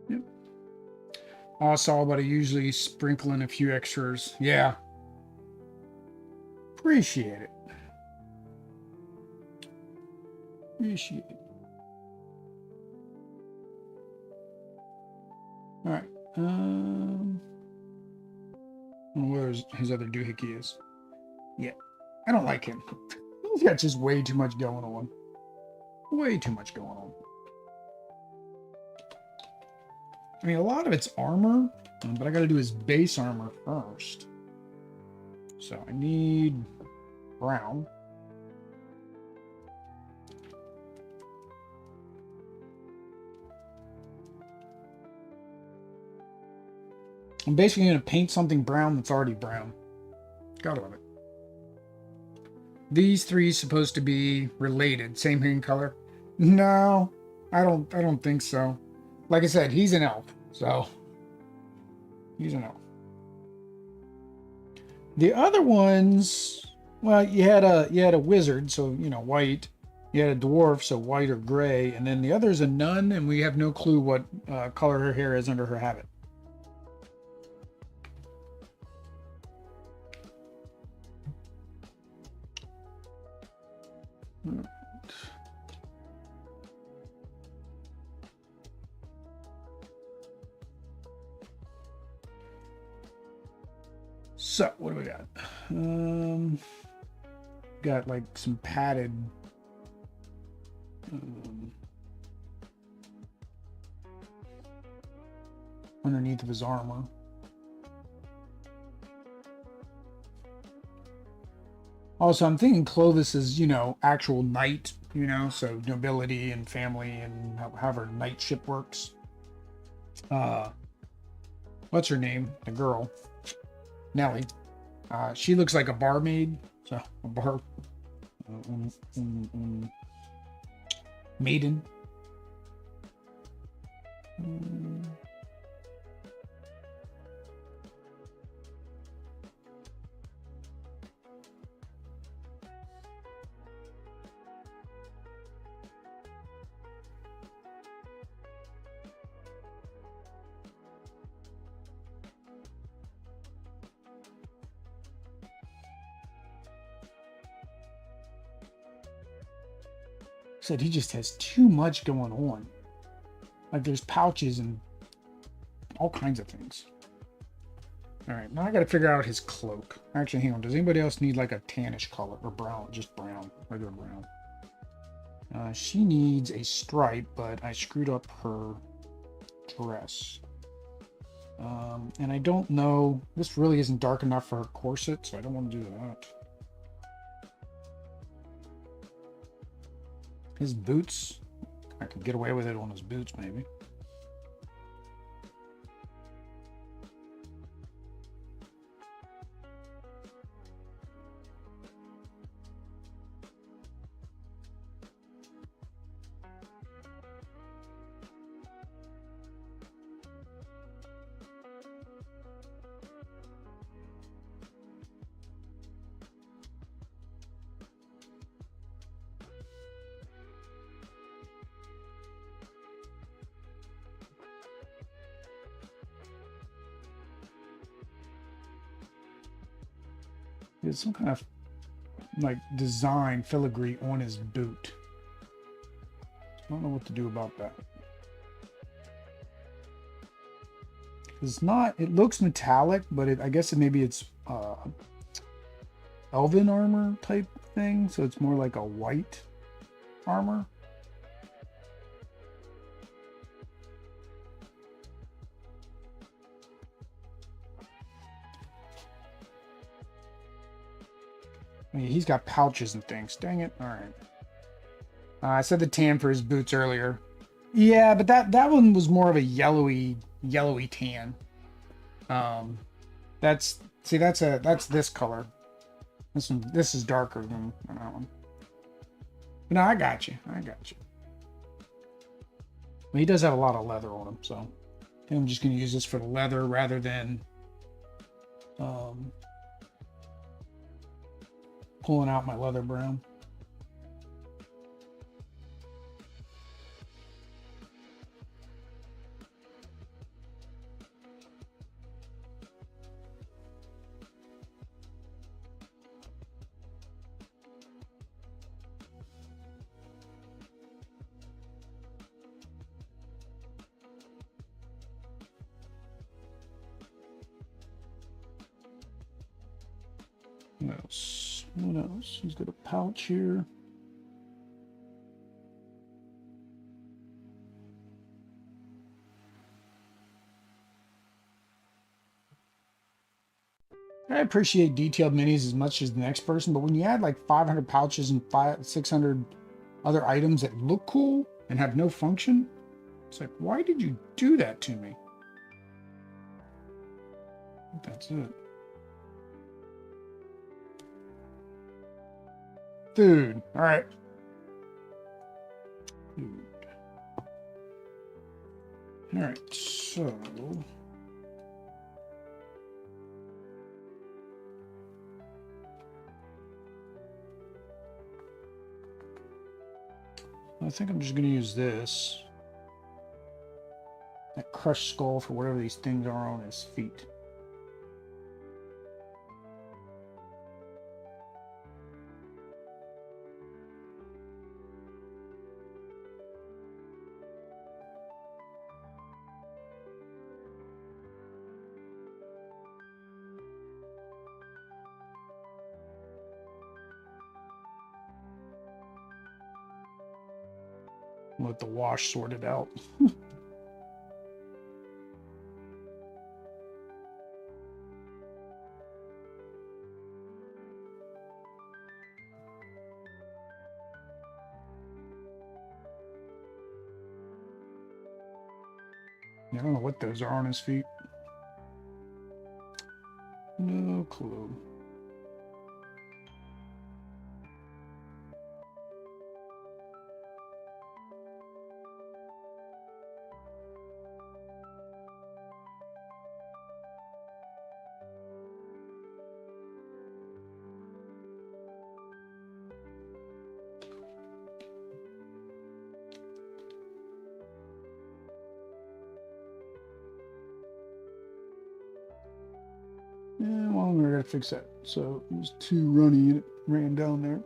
Yep. I saw, but I usually sprinkle in a few extras. Yeah. Appreciate it. Appreciate it. All right. I don't know where his other doohickey is. Yeah, I don't like him. He's got just way too much going on. Way too much going on. I mean, a lot of it's armor, but I got to do his base armor first. So I need brown. I'm basically going to paint something brown that's already brown. Gotta love it. These three supposed to be related, same hand color. No, I don't think so. Like I said, he's an elf, so he's an elf. The other ones, well, you had a wizard, so you know, white. You had a dwarf, so white or gray, and then the other is a nun, and we have no clue what color her hair is under her habit. So what do we got? Got like some padded underneath of his armor. Also, I'm thinking Clovis is, you know, actual knight, you know, so nobility and family and however knightship works. What's her name? The girl, Nellie. She looks like a barmaid, so a bar maiden. Said he just has too much going on. Like there's pouches and all kinds of things. All right, now I got to figure out his cloak. Actually, hang on. Does anybody else need like a tannish color or brown? Just brown, regular brown. She needs a stripe, but I screwed up her dress. And I don't know. This really isn't dark enough for her corset, so I don't want to do that. His boots, I could get away with it on his boots, maybe. There's some kind of like design filigree on his boot. I don't know what to do about that. It's not, it looks metallic, but I guess maybe it's elven armor type thing, so it's more like a white armor. I mean, he's got pouches and things. Dang it. All right. I said the tan for his boots earlier. Yeah, but that one was more of a yellowy tan. That's this color. This is darker than that one. But no, I got you. But he does have a lot of leather on him, so I think I'm just gonna use this for the leather rather than pulling out my leather brown. What else? What else? He's got a pouch here. I appreciate detailed minis as much as the next person, but when you add like 500 pouches and 600 other items that look cool and have no function, it's like, why did you do that to me? That's it. Dude, all right. Dude. All right, so... I think I'm just going to use this. That crushed skull for whatever these things are on his feet. Let the wash sort it out. I don't know what those are on his feet. No clue. Yeah, well, we're gonna fix that. So it was too runny and it ran down there.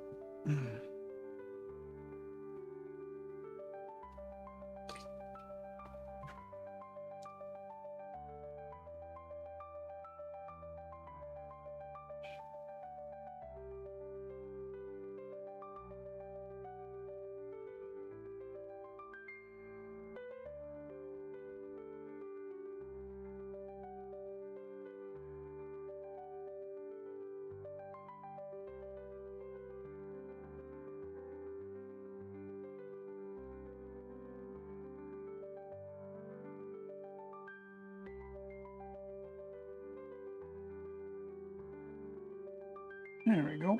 There we go.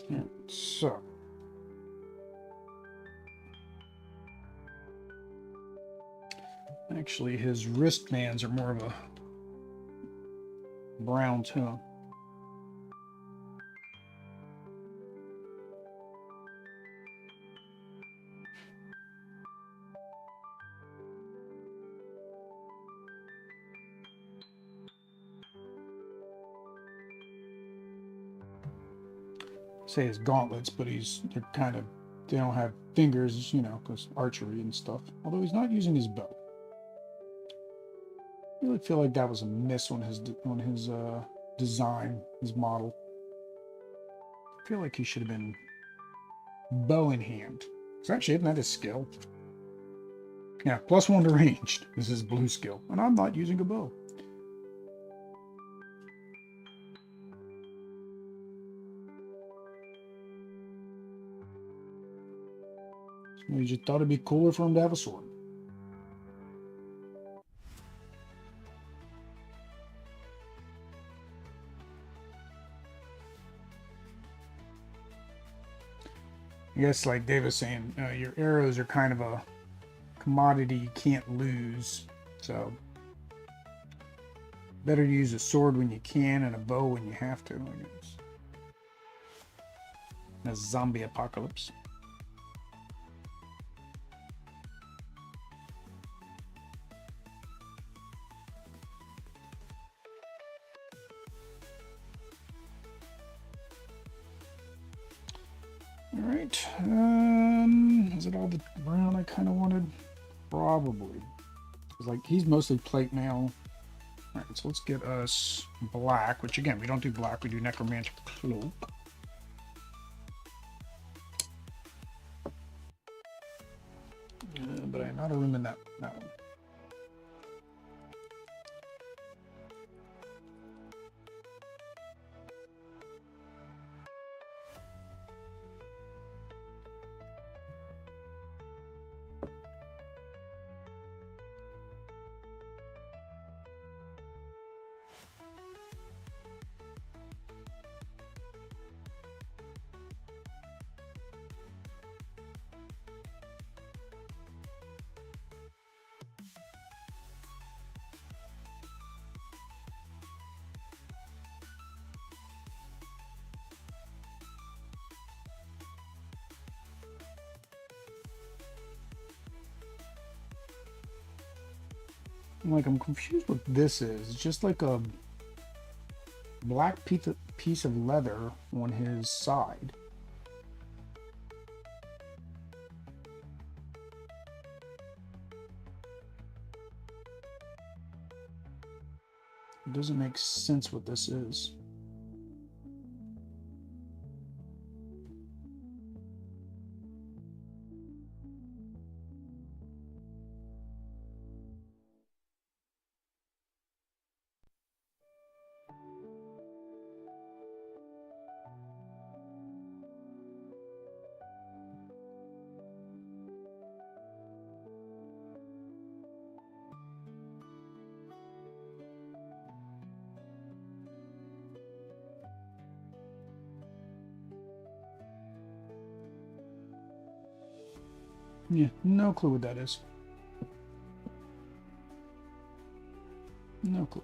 Yeah, so actually his wristbands are more of a brown tone. Say his gauntlets, but they're kind of, they don't have fingers, you know, because archery and stuff. Although he's not using his bow. I really feel like that was a miss on his design, his model. I feel like he should have been bow in hand. Because actually, isn't that his skill? Yeah, +1 to ranged. This is blue skill, and I'm not using a bow. So he just thought it'd be cooler for him to have a sword. I guess, like Dave was saying, your arrows are kind of a commodity you can't lose. So, better to use a sword when you can and a bow when you have to, I guess. In a zombie apocalypse. Alright, is it all the brown I kind of wanted? Probably. Because, like, he's mostly plate mail. Alright, so let's get us black, which again, we don't do black, we do necromancer cloak. But I'm not a room in that one. I'm confused what this is. It's just like a black piece of leather on his side. It doesn't make sense what this is. Yeah, no clue what that is. No clue.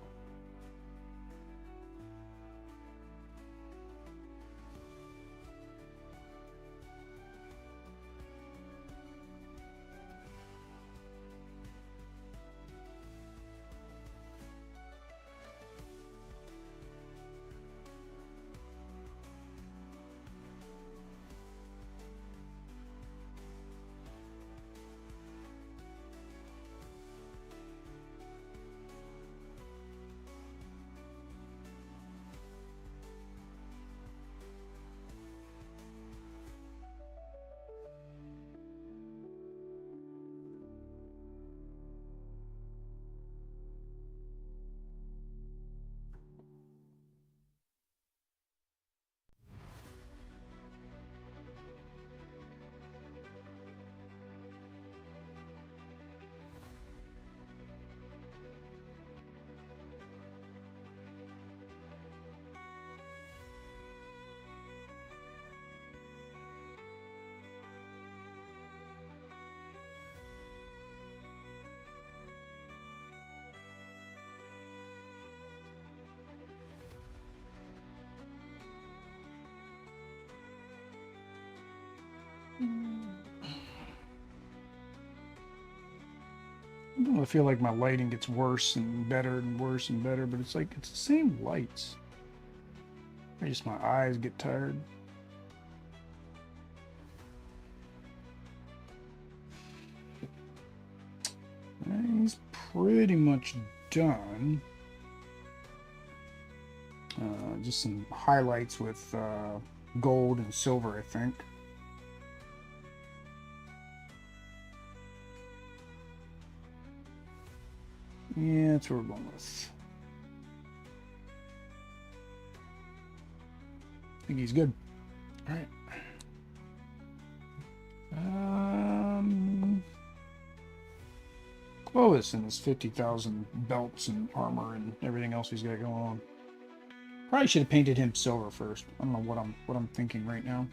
I feel like my lighting gets worse and better and worse and better, but it's like it's the same lights. I just my eyes get tired. He's pretty much done. Just some highlights with gold and silver, I think. Yeah, that's what we're going with. I think he's good. All right. Clovis and his 50,000 belts and armor and everything else he's got going on. Probably should have painted him silver first. I don't know what I'm thinking right now.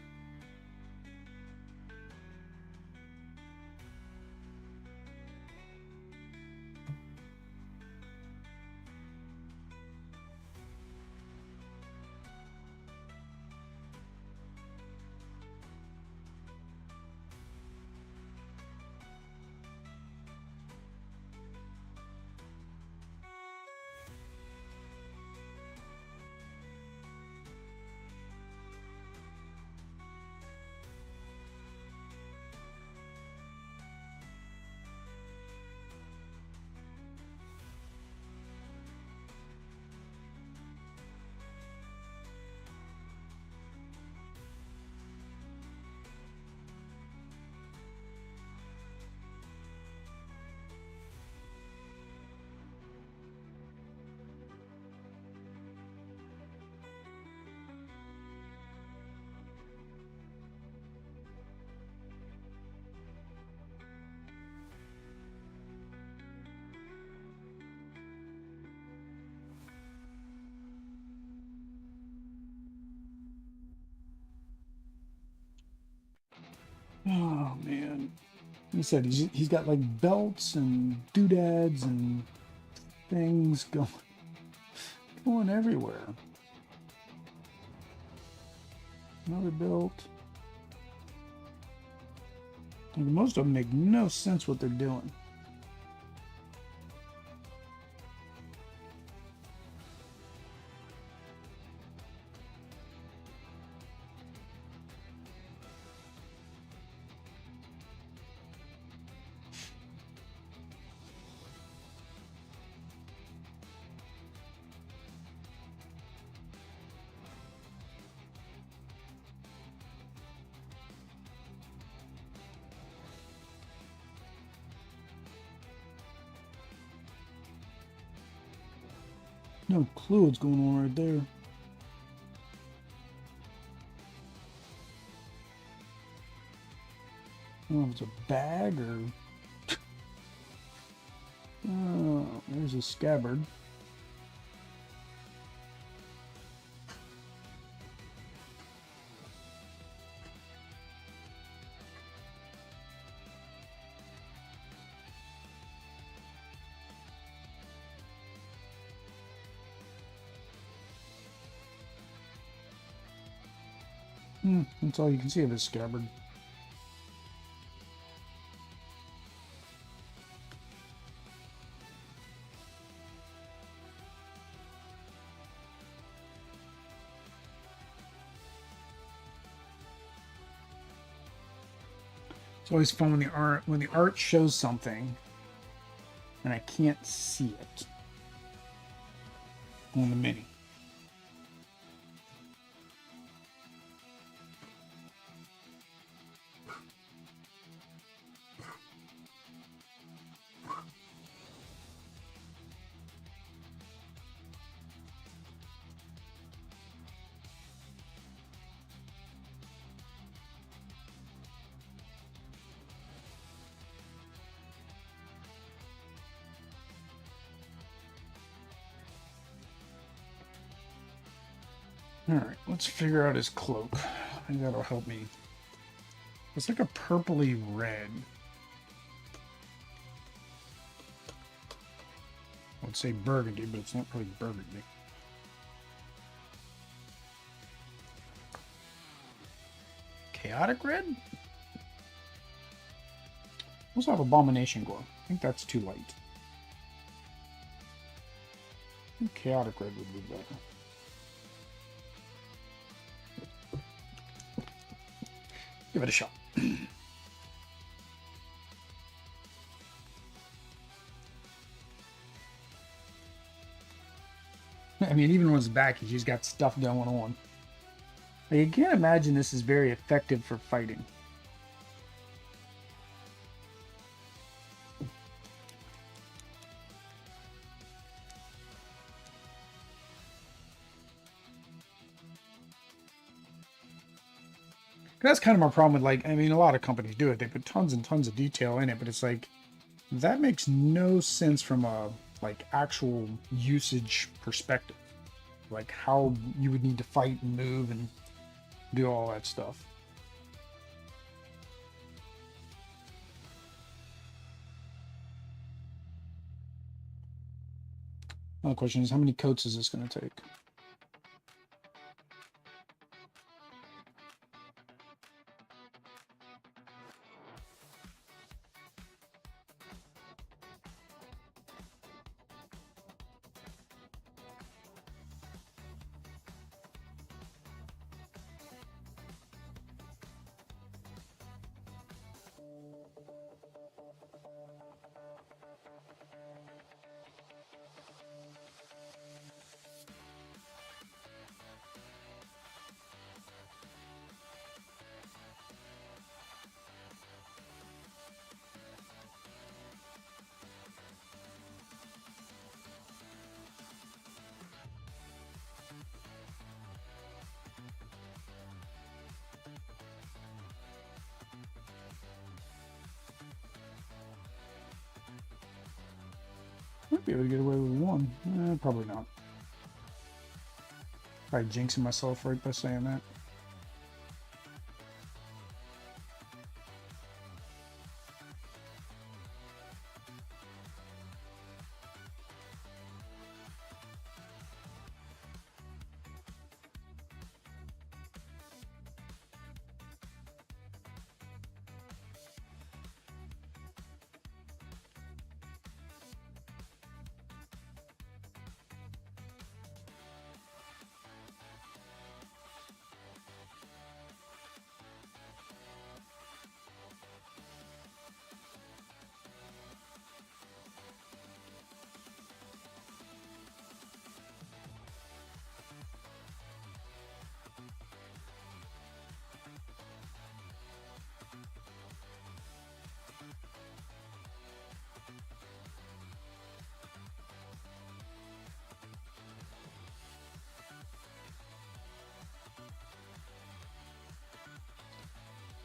Oh man. He said he's got like belts and doodads and things going everywhere. Another belt. Like, most of them make no sense what they're doing. No clue what's going on right there. I don't know if it's a bag or... Oh, there's a scabbard. That's all you can see of this scabbard. It's always fun when the art shows something and I can't see it on the mini. Alright, let's figure out his cloak. I think that'll help me. It's like a purpley red. I would say burgundy, but it's not really burgundy. Chaotic red? Also have abomination glow. I think that's too light. I think chaotic red would be better. Give it a shot. I mean, even on his back, he's just got stuff going on. Like, I can't imagine this is very effective for fighting. That's kind of my problem with, like, I mean, a lot of companies do it. They put tons and tons of detail in it, but it's like, that makes no sense from a, like, actual usage perspective. Like, how you would need to fight and move and do all that stuff. Now the question is, how many coats is this going to take? Might be able to get away with one. Probably not. Probably jinxing myself right by saying that.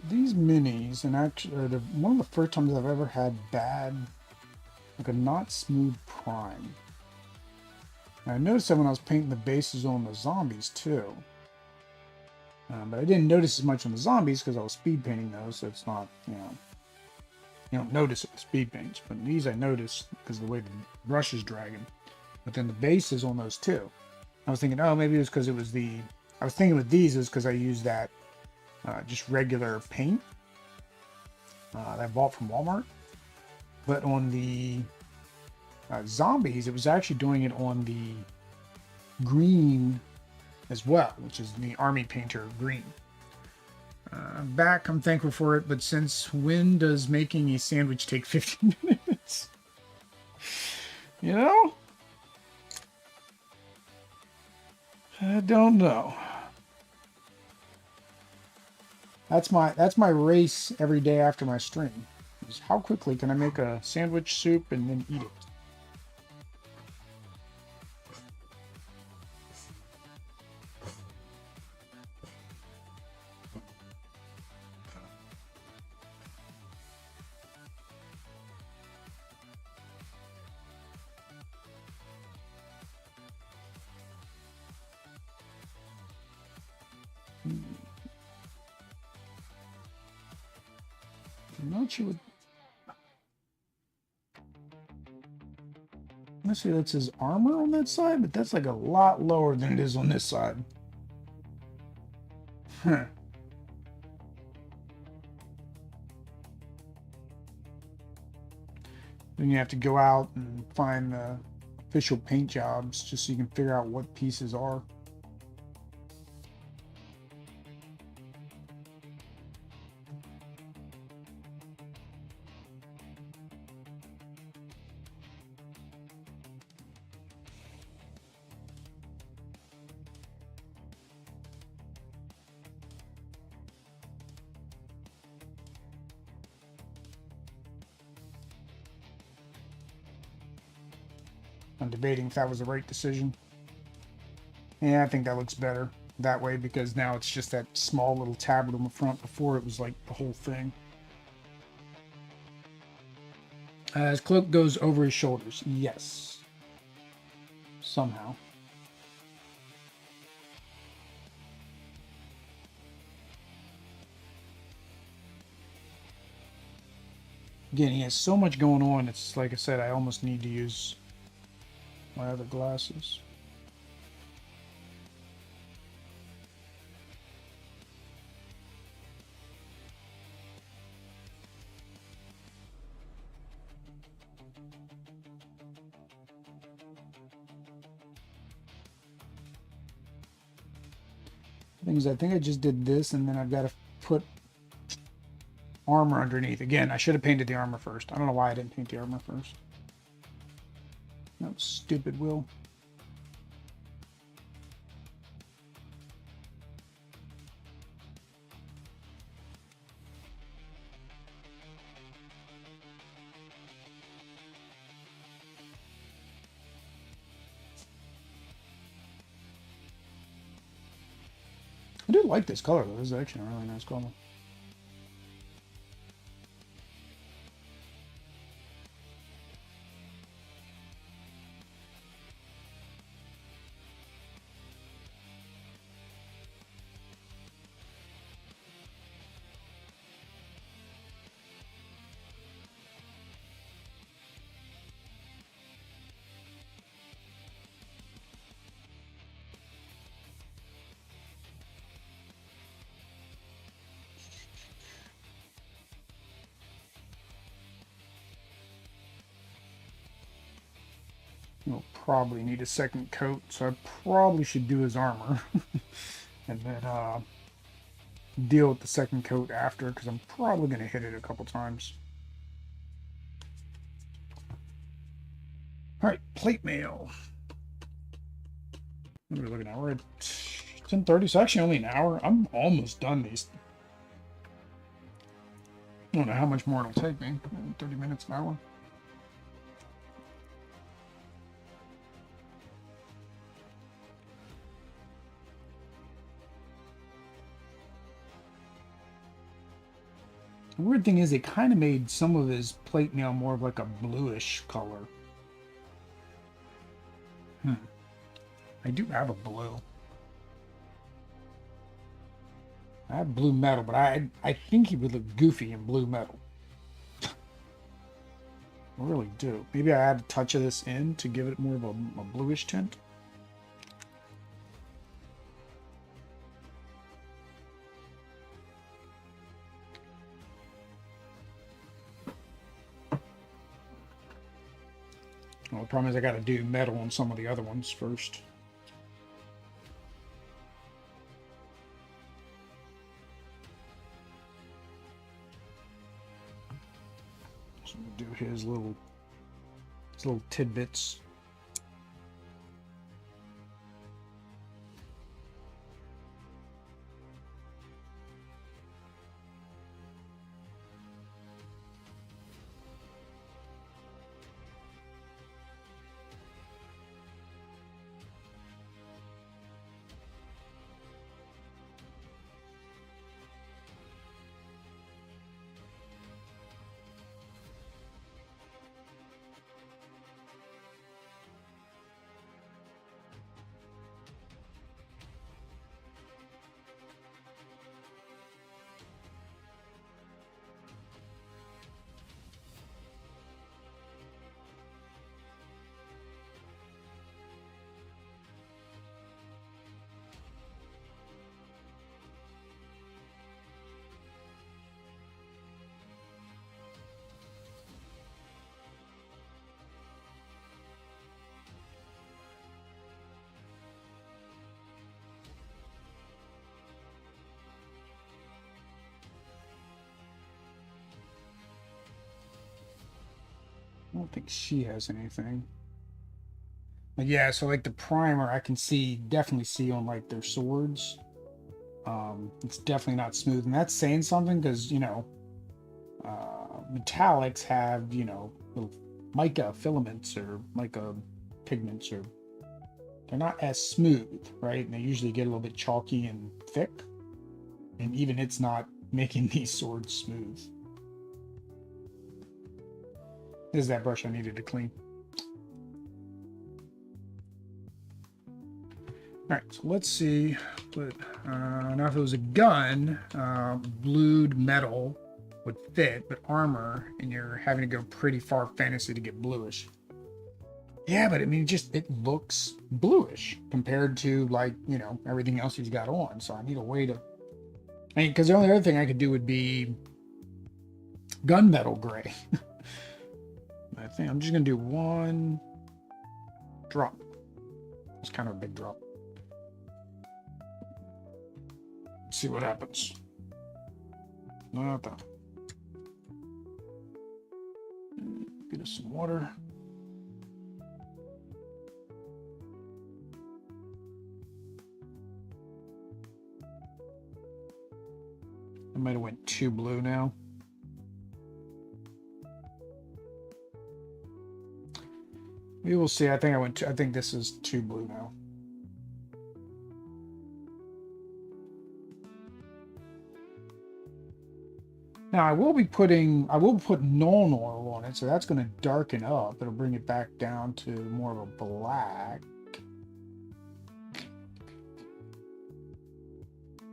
these minis, and actually, they're one of the first times I've ever had bad, like a not smooth prime. And I noticed that when I was painting the bases on the zombies too. But I didn't notice as much on the zombies because I was speed painting those, so it's not, you don't notice it with speed paints. But these I noticed because of the way the brush is dragging. But then the bases on those too. I was thinking, oh, maybe it was because it was I was thinking with these is because I used that just regular paint that I bought from Walmart. But on the zombies, it was actually doing it on the green as well, which is the army painter green. Back, I'm thankful for it, but since when does making a sandwich take 15 minutes? You know? I don't know. That's my race every day after my stream. Is how quickly can I make a sandwich soup and then eat it? I'm not sure what... Let's see, that's his armor on that side, but that's like a lot lower than it is on this side. Huh. Then you have to go out and find the official paint jobs just so you can figure out what pieces are. I'm debating if that was the right decision. Yeah, I think that looks better that way because now it's just that small little tablet on the front. Before it was like the whole thing. His cloak goes over his shoulders. Yes. Somehow. Again, he has so much going on. It's like I said, I almost need to use my other glasses. Things I think I just did this, and then I've got to put armor underneath. Again, I should have painted the armor first. I don't know why I didn't paint the armor first. No, stupid Will. I do like this color though. This is actually a really nice color. He'll probably need a second coat, so I probably should do his armor. And then deal with the second coat after, because I'm probably going to hit it a couple times. Alright, plate mail. What are we looking at? We're at 10:30, so actually only an hour. I'm almost done these. I don't know how much more it'll take me. 30 minutes, an hour. The weird thing is, it kind of made some of his plate mail more of like a bluish color. I do have a blue. I have blue metal, but I think he would look goofy in blue metal. I really do. Maybe I add a touch of this in to give it more of a bluish tint. Well, the problem is I got to do metal on some of the other ones first. So we'll do his little tidbits. I don't think she has anything. But yeah, so like the primer, I can definitely see on like their swords. It's definitely not smooth, and that's saying something because metallics have little mica filaments or mica pigments, or they're not as smooth, right? And they usually get a little bit chalky and thick, and even it's not making these swords smooth. This is that brush I needed to clean. All right, so let's see. But now if it was a gun, blued metal would fit, but armor, and you're having to go pretty far fantasy to get bluish. Yeah, but I mean, it looks bluish compared to like everything else he's got on. So I need a way to. I mean, because the only other thing I could do would be gunmetal gray. I think I'm just gonna do one drop. It's kind of a big drop. Let's see what happens. Not that. Get us some water. I might have went too blue now. We will see. I think this is too blue now. Now I will put Nuln Oil on it, so that's going to darken up. It'll bring it back down to more of a black.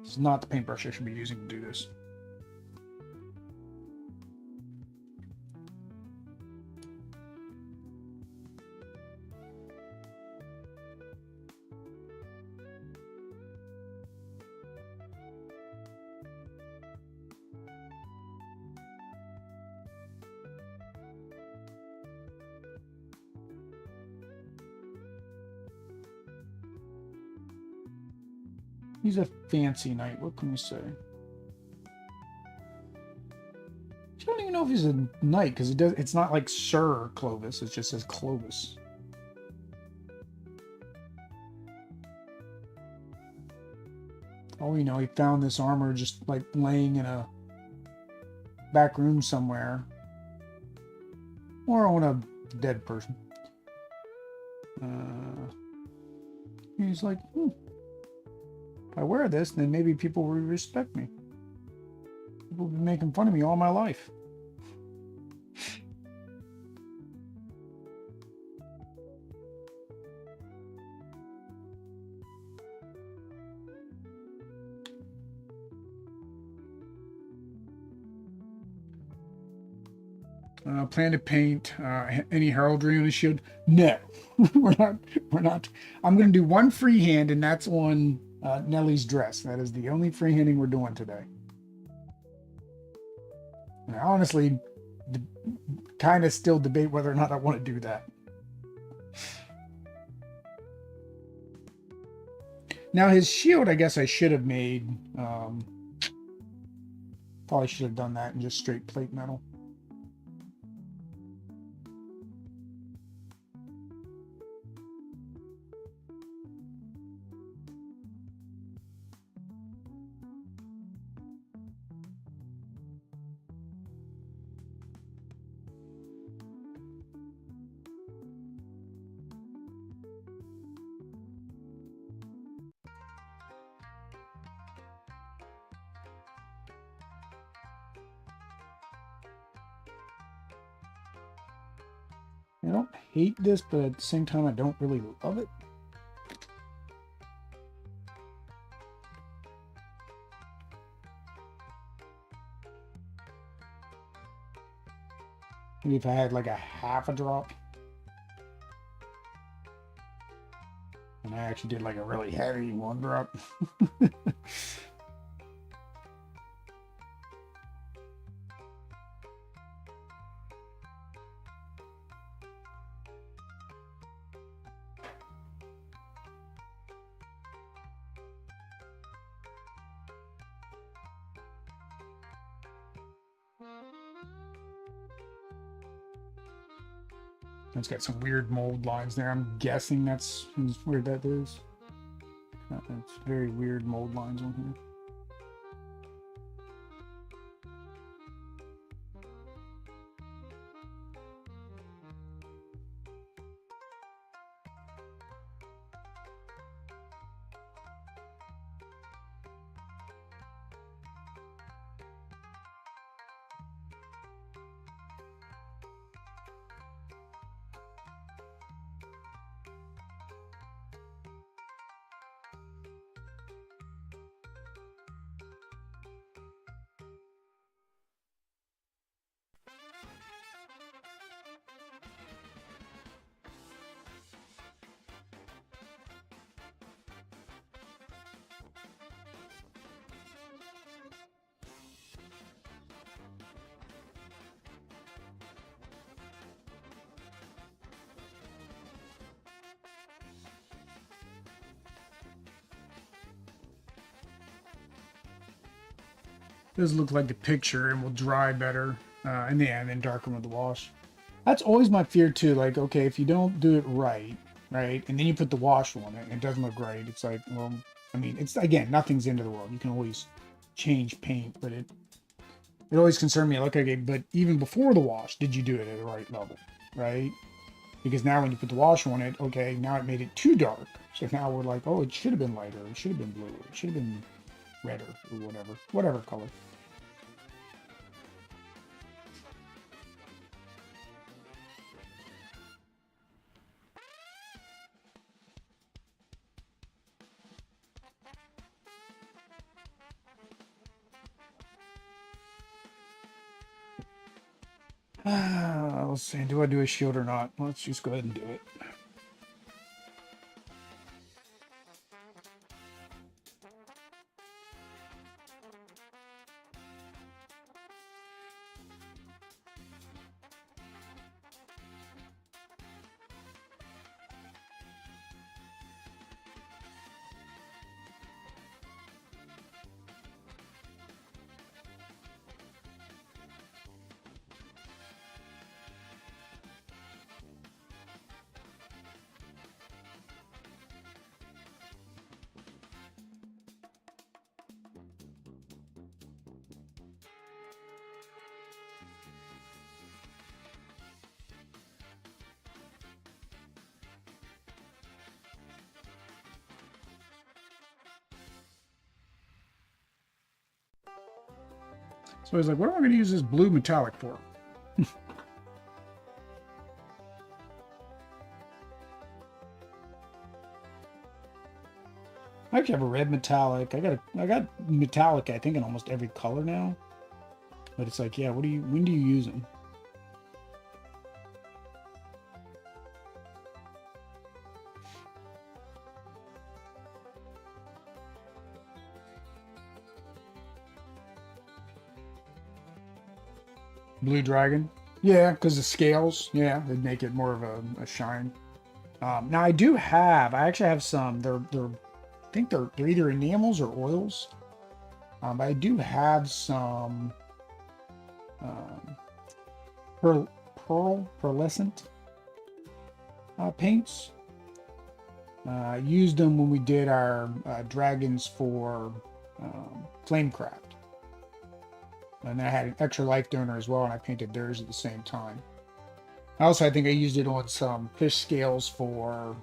This is not the paintbrush I should be using to do this. He's a fancy knight. What can we say? I don't even know if he's a knight because it's not like Sir Clovis. It just says Clovis. Oh, he found this armor just like laying in a back room somewhere, or on a dead person. He's like, if I wear this, then maybe people will respect me. People have been making fun of me all my life. Plan to paint any heraldry on his shield? No, we're not. We're not. I'm going to do one freehand, and that's on Nellie's dress. That is the only freehanding we're doing today. And I honestly kind of still debate whether or not I want to do that. Now his shield, I guess I should have made. Probably should have done that in just straight plate metal. I don't hate this, but at the same time, I don't really love it. Maybe if I had like a half a drop. And I actually did like a really heavy one drop. It's got some weird mold lines there. I'm guessing that's where that is. It's very weird mold lines on here. Does look like the picture and will dry better in the end and darken with the wash. That's always my fear too. Like, okay, if you don't do it right, and then you put the wash on it and it doesn't look right, it's like, well, I mean, it's, again, nothing's the end of the world. You can always change paint, but it always concerned me. Like, okay, but even before the wash, did you do it at the right level, right? Because now when you put the wash on it, okay, now it made it too dark. So now we're like, oh, it should have been lighter. It should have been blue. It should have been redder or whatever color. Let's see, do I do a shield or not? Let's just go ahead and do it. So he's like, what am I going to use this blue metallic for? I actually have a red metallic. I got metallic, I think, in almost every color now. But it's like, yeah, when do you use them? Blue dragon. Yeah, because the scales, yeah, they'd make it more of a shine. Now I actually have some. I think they're either enamels or oils. But I do have some um, pearlescent paints. Used them when we did our dragons for Flamecraft. And I had an extra life donor as well, and I painted theirs at the same time. I think I used it on some fish scales for,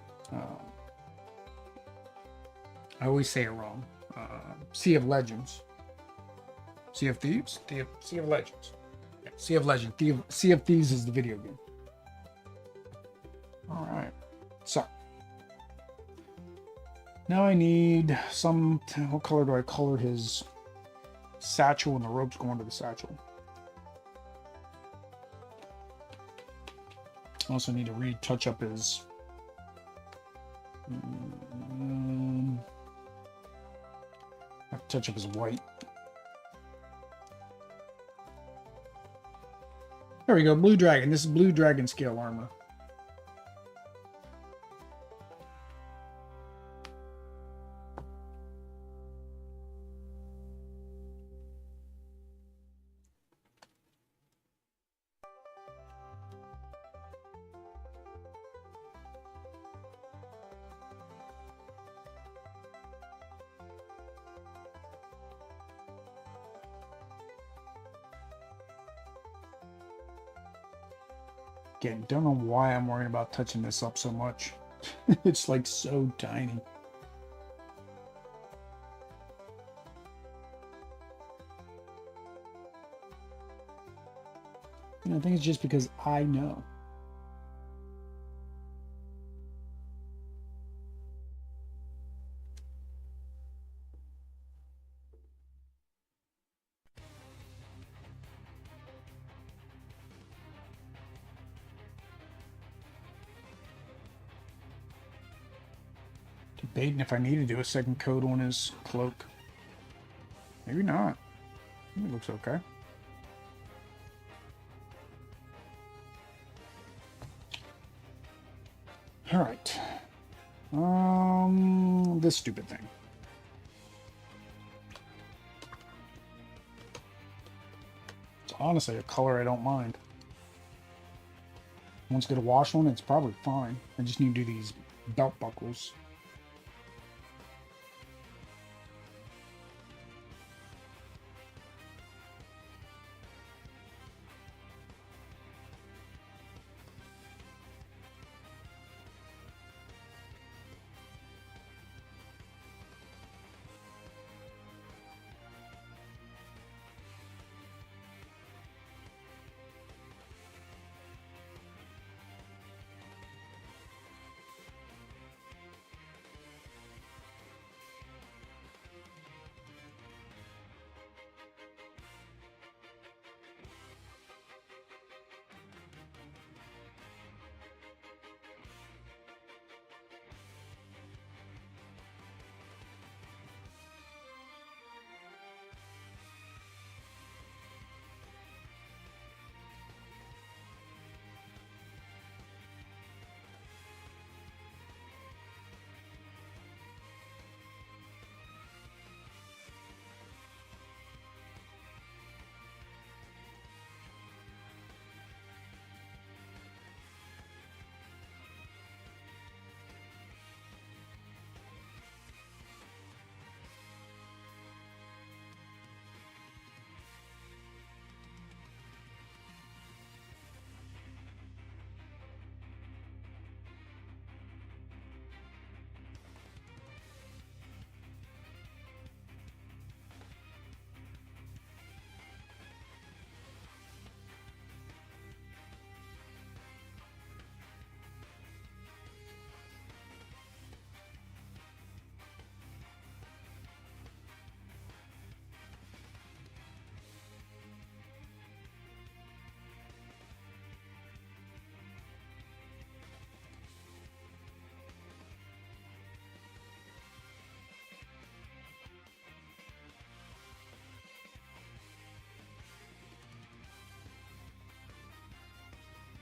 I always say it wrong, Sea of Legends. Sea of Thieves? Sea of Legends. Yeah, Sea of Legends. Sea of Thieves is the video game. All right. So, now I need some, what color do I color his satchel and the ropes going to the satchel? I also need to retouch up his touch up his white. There we go, blue dragon. This is blue dragon scale armor. Again, don't know why I'm worrying about touching this up so much. It's like so tiny. And I think it's just because I know. Debating if I need to do a second coat on his cloak. Maybe not. It looks okay. All right. This stupid thing. It's honestly a color I don't mind. Once I get a wash on it, it's probably fine. I just need to do these belt buckles.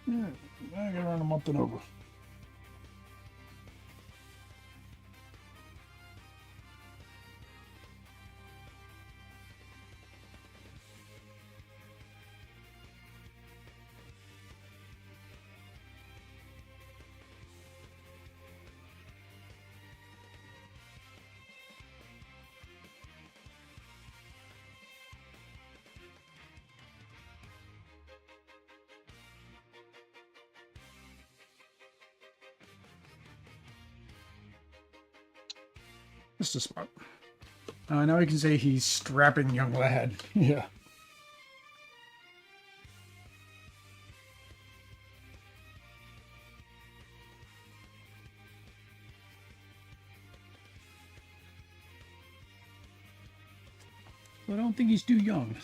Yeah, I got around a month and over. Just a spot. Now we can say he's strapping young lad. Yeah. I don't think he's too young.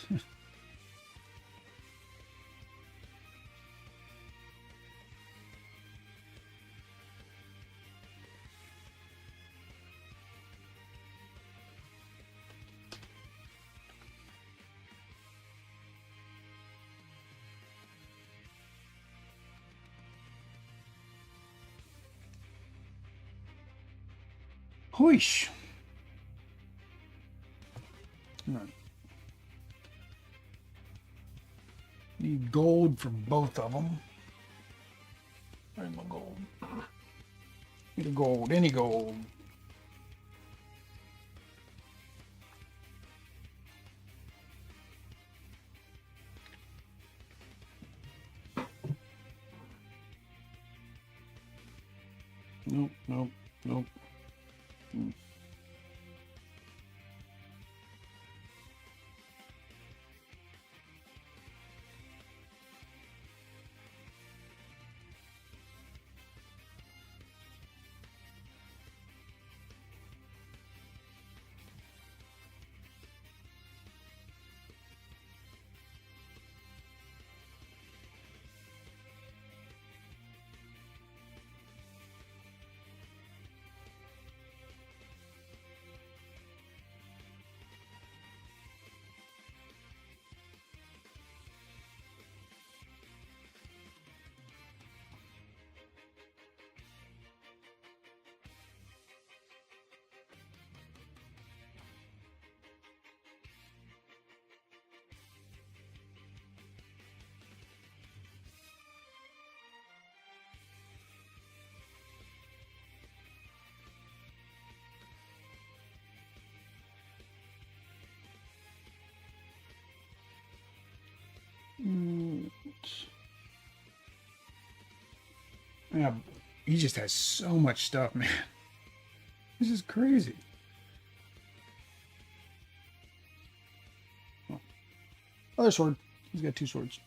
Whoosh. All right. Need gold for both of them. Where's my gold? Need a gold, any gold. Nope, nope, nope. Yeah, he just has so much stuff, man. This is crazy. Oh. Other sword. He's got two swords.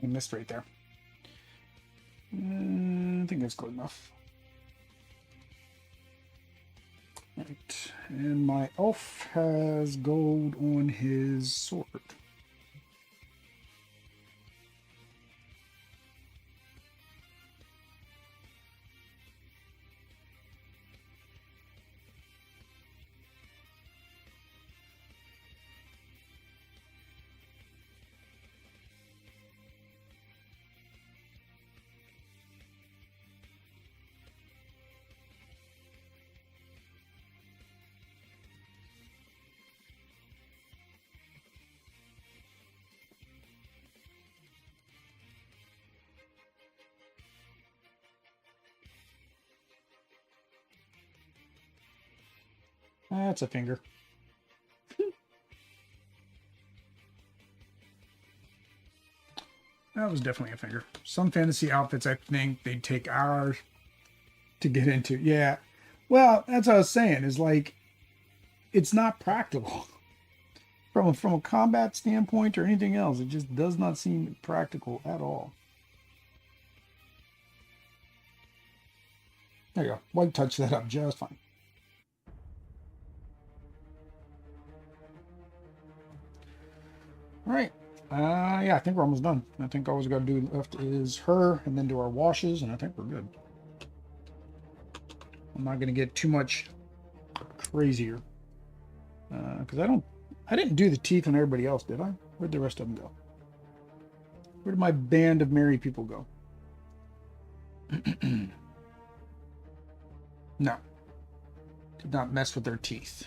I missed right there. I think that's good enough. Right. And my elf has gold on his sword. That's a finger. That was definitely a finger. Some fantasy outfits, I think they take hours to get into. Yeah. Well, that's what I was saying, is like, it's not practical. from a combat standpoint or anything else, it just does not seem practical at all. There you go. White touch that up just fine. All right. Yeah, I think we're almost done. I think all we got to do left is her and then do our washes, and I think we're good. I'm not going to get too much crazier. Because I didn't do the teeth on everybody else, did I? Where'd the rest of them go? Where did my band of merry people go? No. Did not mess with their teeth.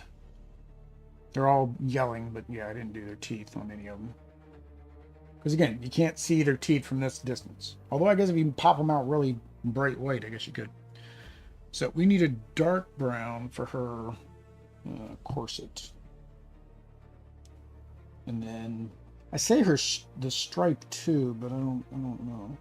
They're all yelling, but yeah, I didn't do their teeth on any of them. Because again, you can't see their teeth from this distance. Although I guess if you pop them out really bright white, I guess you could. So we need a dark brown for her corset. And then I say her the stripe too, but I don't know.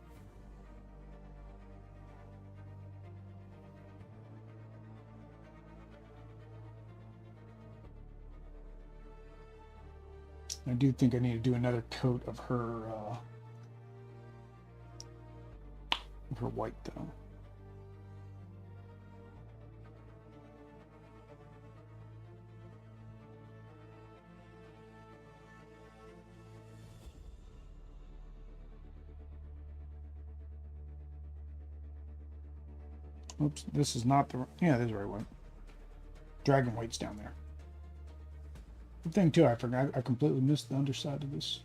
I do think I need to do another coat of her white though. Oops, this is not the... Yeah, this is the right one. Dragon white's down there. Good thing too, I forgot. I completely missed the underside of this.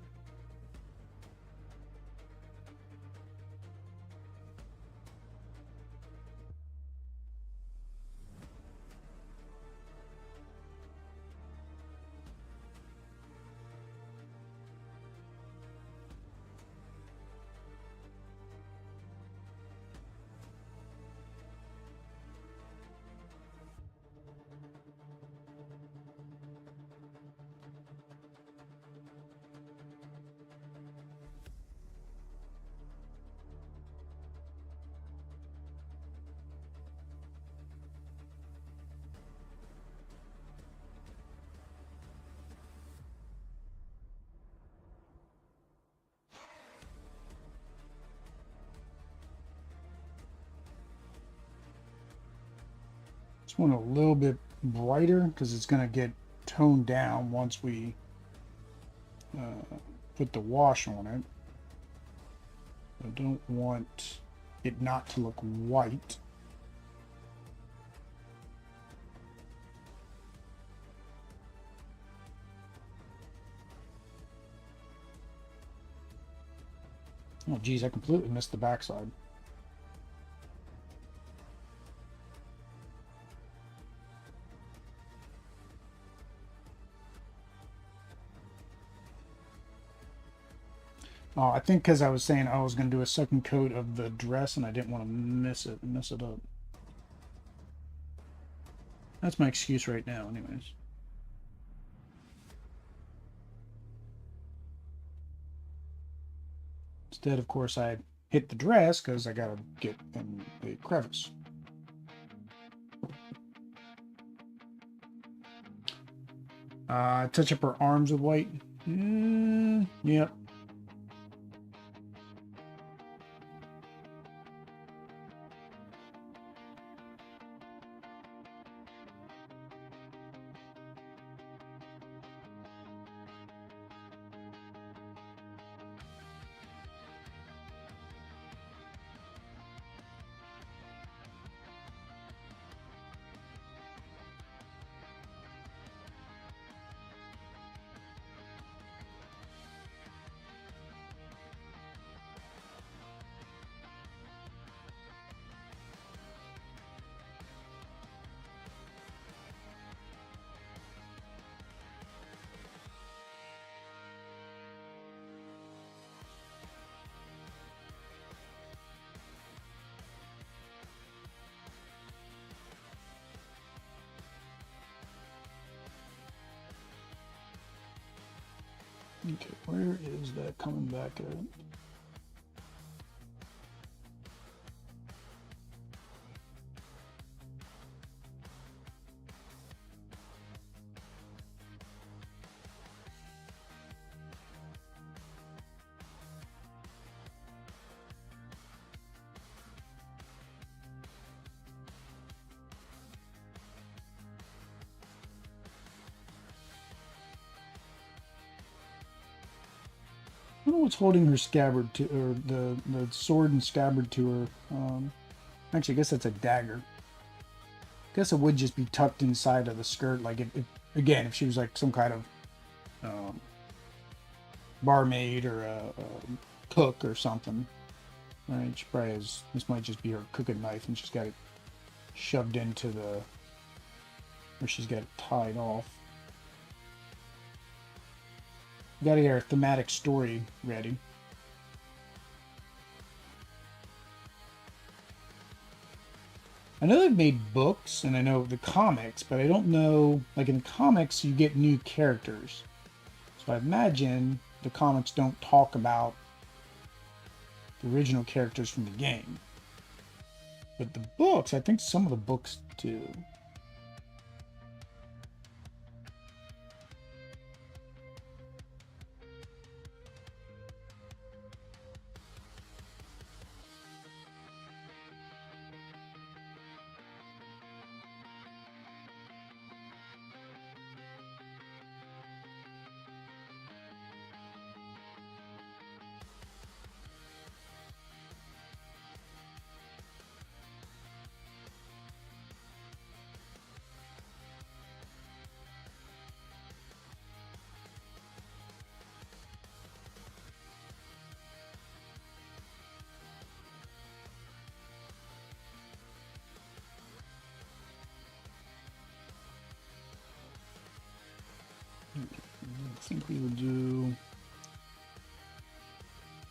Just want a little bit brighter because it's going to get toned down once we put the wash on it. I don't want it not to look white. Oh geez, I completely missed the backside. Oh, I think because I was saying I was going to do a second coat of the dress and I didn't want to mess it up. That's my excuse right now, anyways. Instead, of course, I hit the dress because I got to get in the crevice. Touch up her arms with white. Yep. Okay, where is that coming back at? know what's holding her scabbard to, or the sword and scabbard to her. Actually, I guess that's a dagger. I guess it would just be tucked inside of the skirt. Like, again, if she was like some kind of barmaid or a cook or something. Right? She probably has, this might just be her cooking knife, and she's got it shoved into the, or she's got it tied off. We gotta get our thematic story ready. I know they've made books, and I know the comics, but I don't know, like in the comics, you get new characters. So I imagine the comics don't talk about the original characters from the game. But the books, I think some of the books do. I think we would do,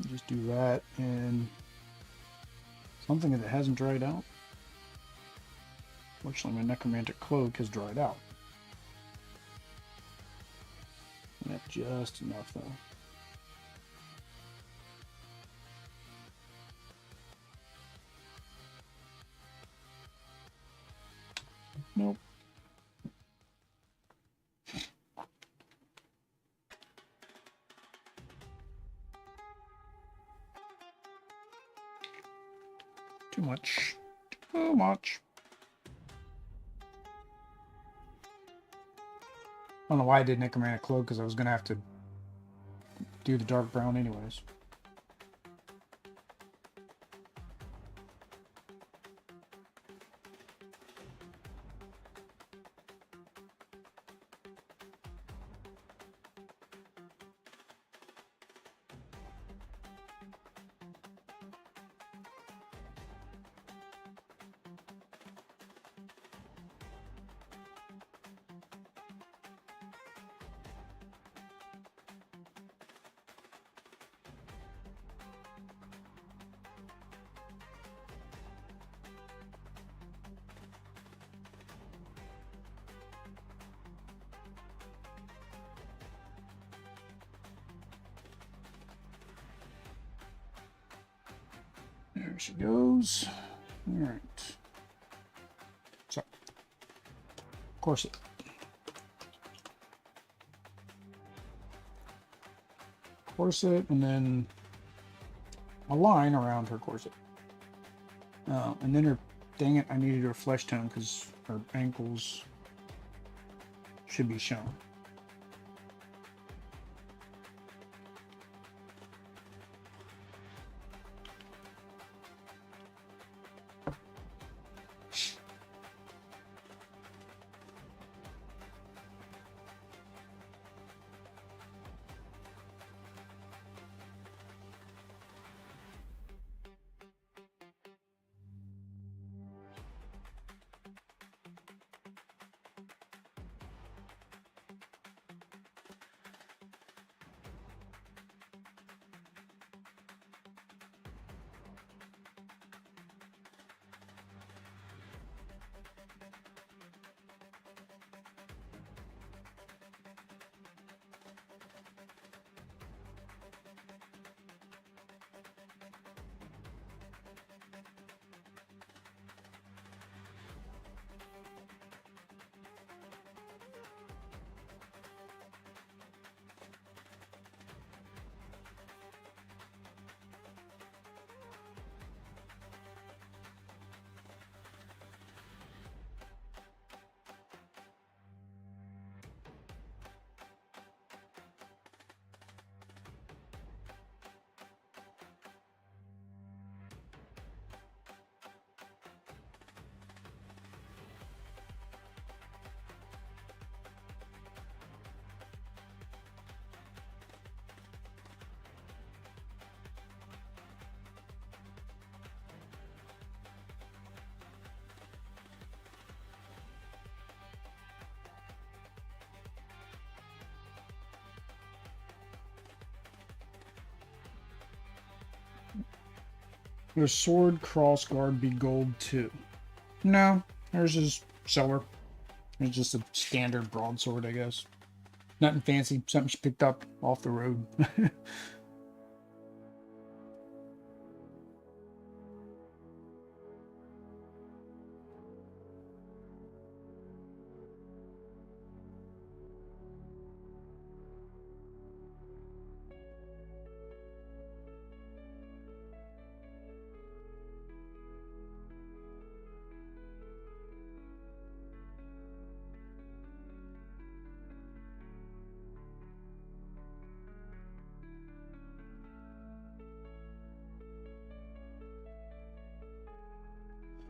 just do that and something that hasn't dried out. Fortunately, my necromancer cloak has dried out. Not just enough though. Nope. Too much. Too much. I don't know why I did necromancer cloak, because I was going to have to do the dark brown anyways. There she goes. All right. So, corset. Corset, and then a line around her corset. And then her, dang it, I needed her flesh tone because her ankles should be shown. Would a sword crossguard be gold too? No, there's is silver. It's just a standard broadsword, I guess. Nothing fancy. Something she picked up off the road.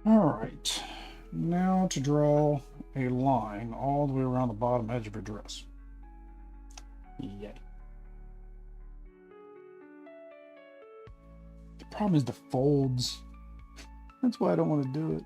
Alright, now to draw a line all the way around the bottom edge of her dress. Yay. The problem is the folds. That's why I don't want to do it.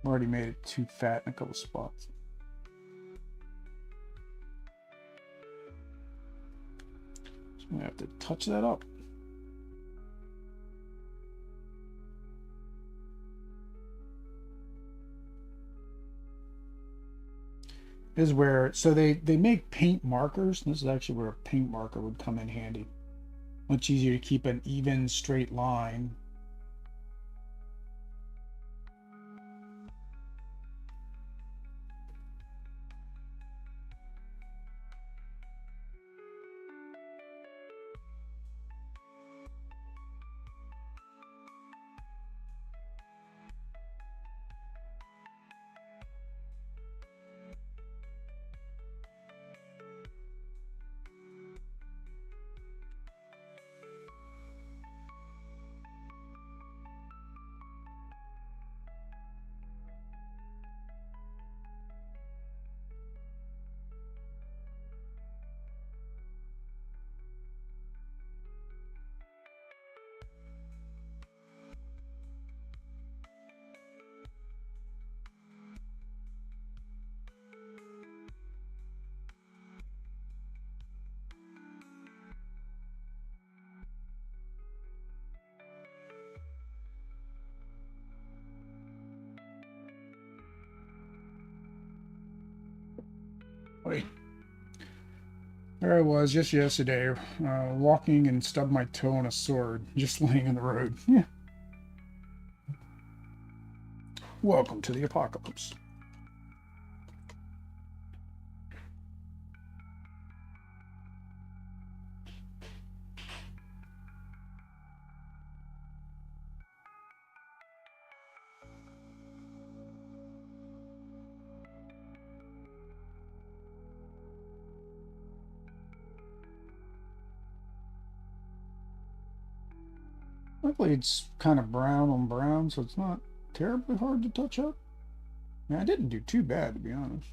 Already made it too fat in a couple spots. So I'm gonna have to touch that up. This is where, so they make paint markers. This is actually where a paint marker would come in handy. Much easier to keep an even straight line. Wait. There I was just yesterday, walking and stubbed my toe on a sword, just laying in the road. Yeah. Welcome to the apocalypse. Luckily, it's kind of brown on brown, so it's not terribly hard to touch up. I mean, I didn't do too bad, to be honest.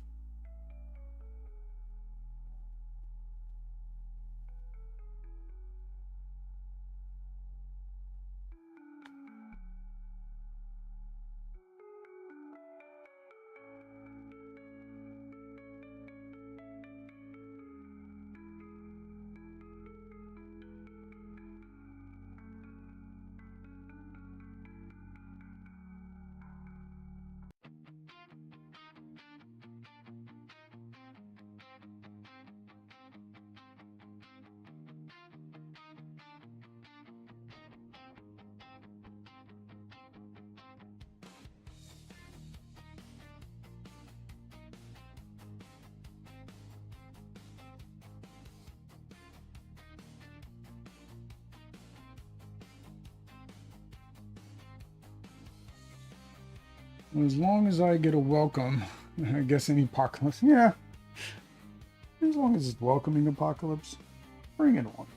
As long as I get a welcome, I guess any apocalypse, yeah. As long as it's welcoming apocalypse, bring it on.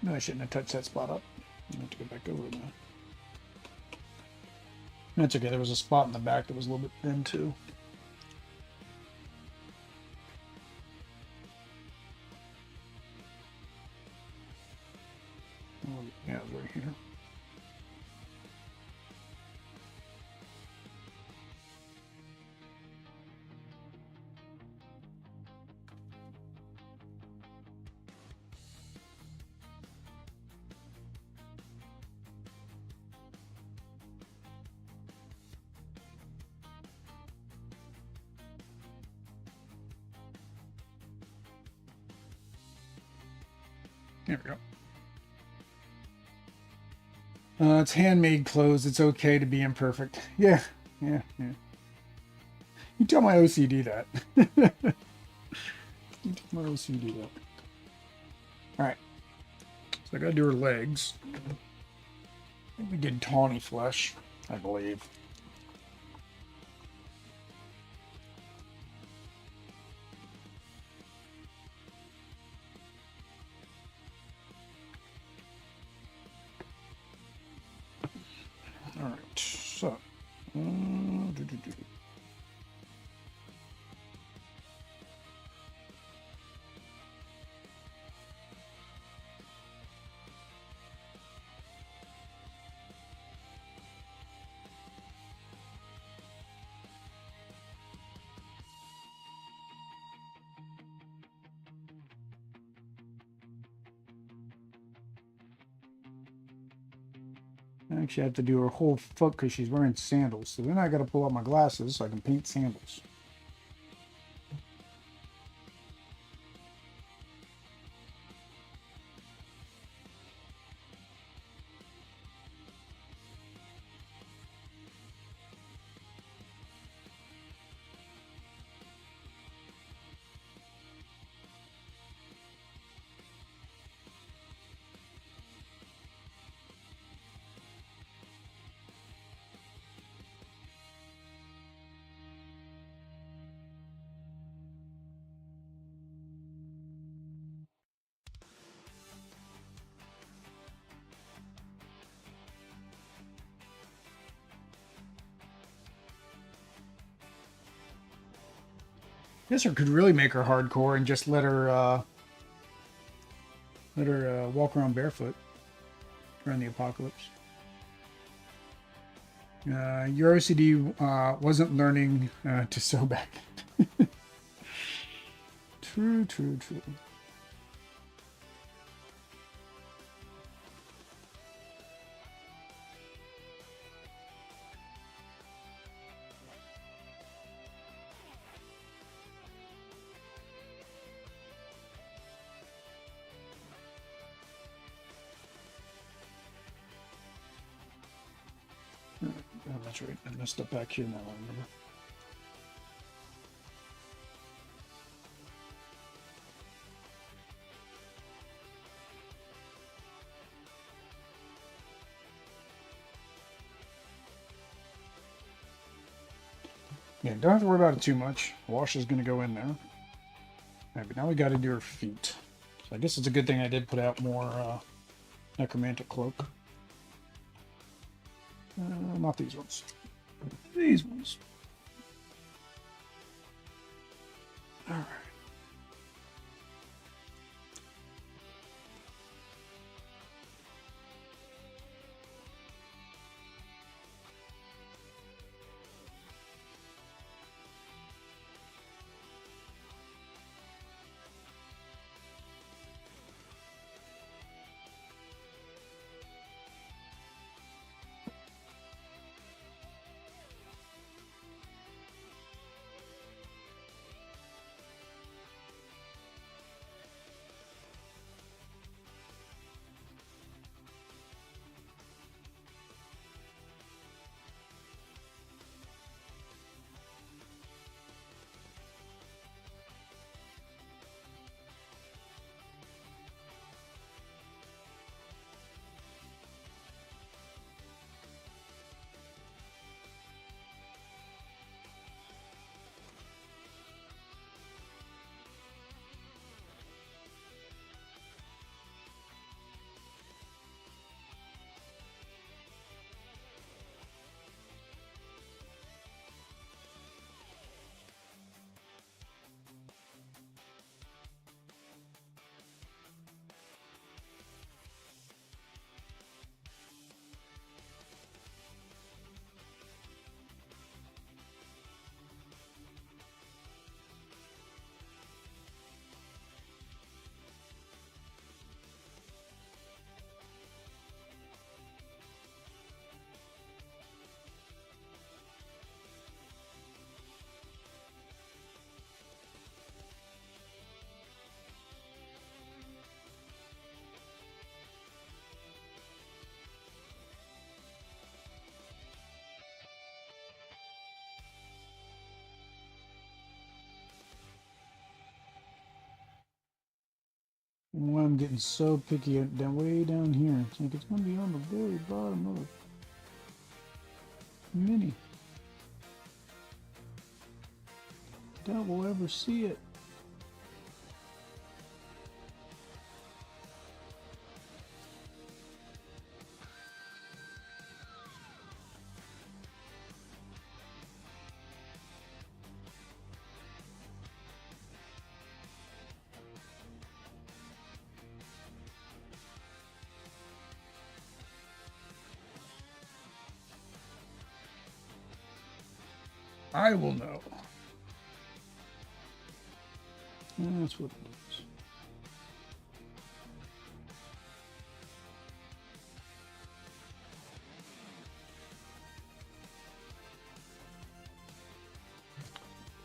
No, I shouldn't have touched that spot up. back over now. That's okay. There was a spot in the back that was a little bit thin too. Oh, yeah, it's right here. There we go. It's handmade clothes. It's okay to be imperfect. Yeah, yeah, yeah. You tell my OCD that. You tell my OCD that. All right. So I gotta do her legs. I think we did tawny flesh, I believe. All right. So. Actually, I have to do her whole foot because she's wearing sandals. So then I got to pull out my glasses so I can paint sandals. Guess I could really make her hardcore and just let her walk around barefoot during the apocalypse. Your OCD wasn't learning to sew back. True, true, true. Oh, that's right. I messed up back here now, I remember. Yeah, don't have to worry about it too much. Wash is going to go in there. All right, but now we got to do her feet. So I guess it's a good thing I did put out more necromancer cloak. Not these ones. These ones. All right. Why I'm getting so picky down way down here. It's like it's gonna be on the very bottom of the mini. Doubt we'll ever see it. I will know. That's what it is.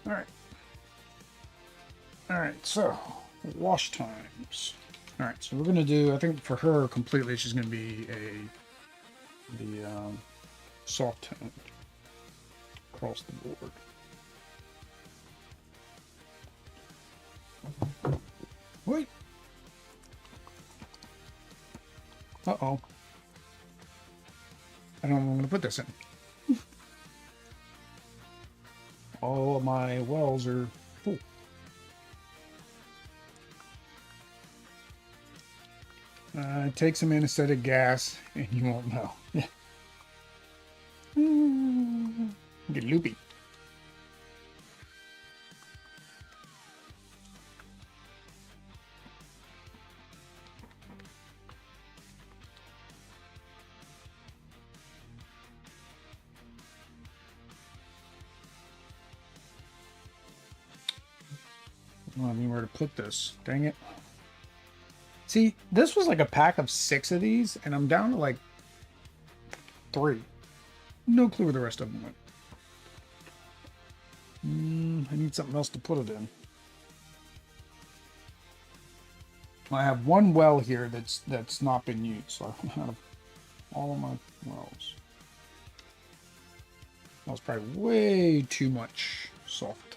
All right. All right, so wash times. All right, so we're gonna do, I think for her completely, she's gonna be the soft tone across the board. Wait. Uh-oh. I don't know what I'm gonna put this in. All of my wells are full. Take some anesthetic gas and you won't know. Yeah. Get loopy. I don't know where to put this. Dang it. See, this was like a pack of 6 of these, and I'm down to like 3. No clue where the rest of them went. I need something else to put it in. I have one well here that's not been used, so I've out of all of my wells. That was probably way too much soft.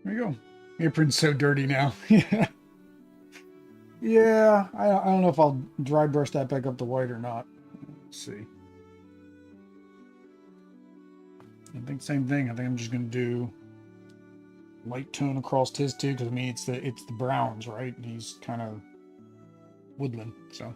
There you go. Apron's so dirty now. Yeah. Yeah, I don't know if I'll dry brush that back up to white or not. Let's see. I think same thing. I think I'm just going to do light tone across his too, because I mean it's the browns, right? And he's kind of woodland, so.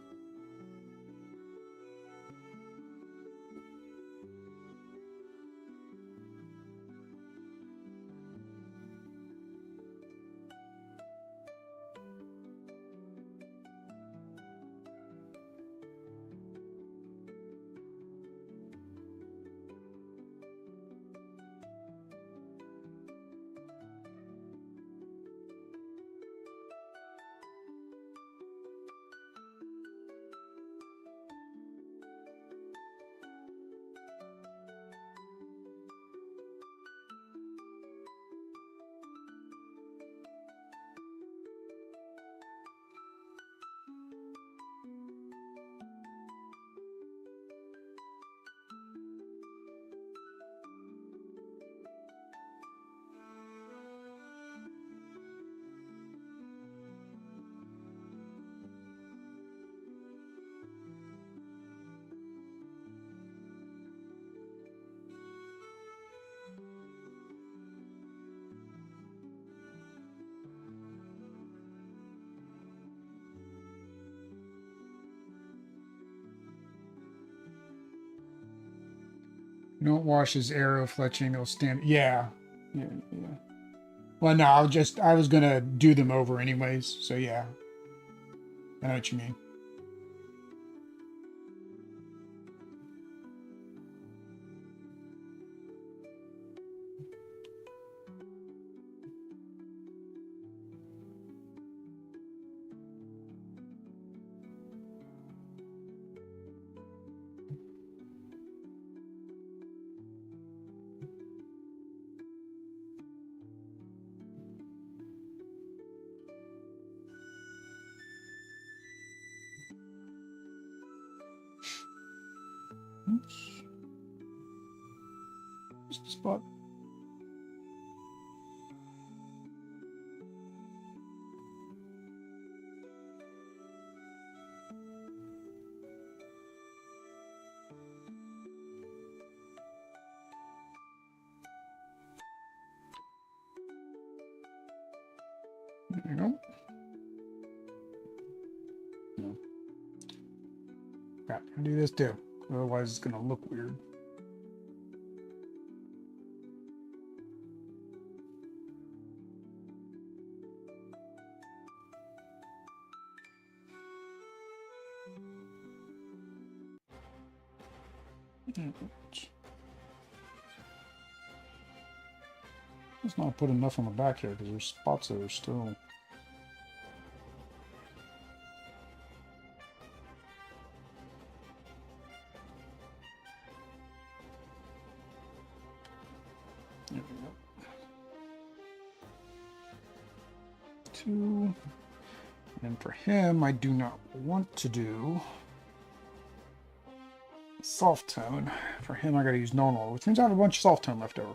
Don't wash his arrow fletching, they'll stand. Yeah. Yeah, yeah. Well, no, I was gonna do them over anyways, so yeah. I know what you mean. Oops. Just a spot. There you go. No. Crap, I do this too. Otherwise, it's gonna look weird. Let's not put enough on the back here because there's spots that are still. There we go. 2. And for him, I do not want to do soft tone. For him, I gotta use normal, which means I have a bunch of soft tone left over.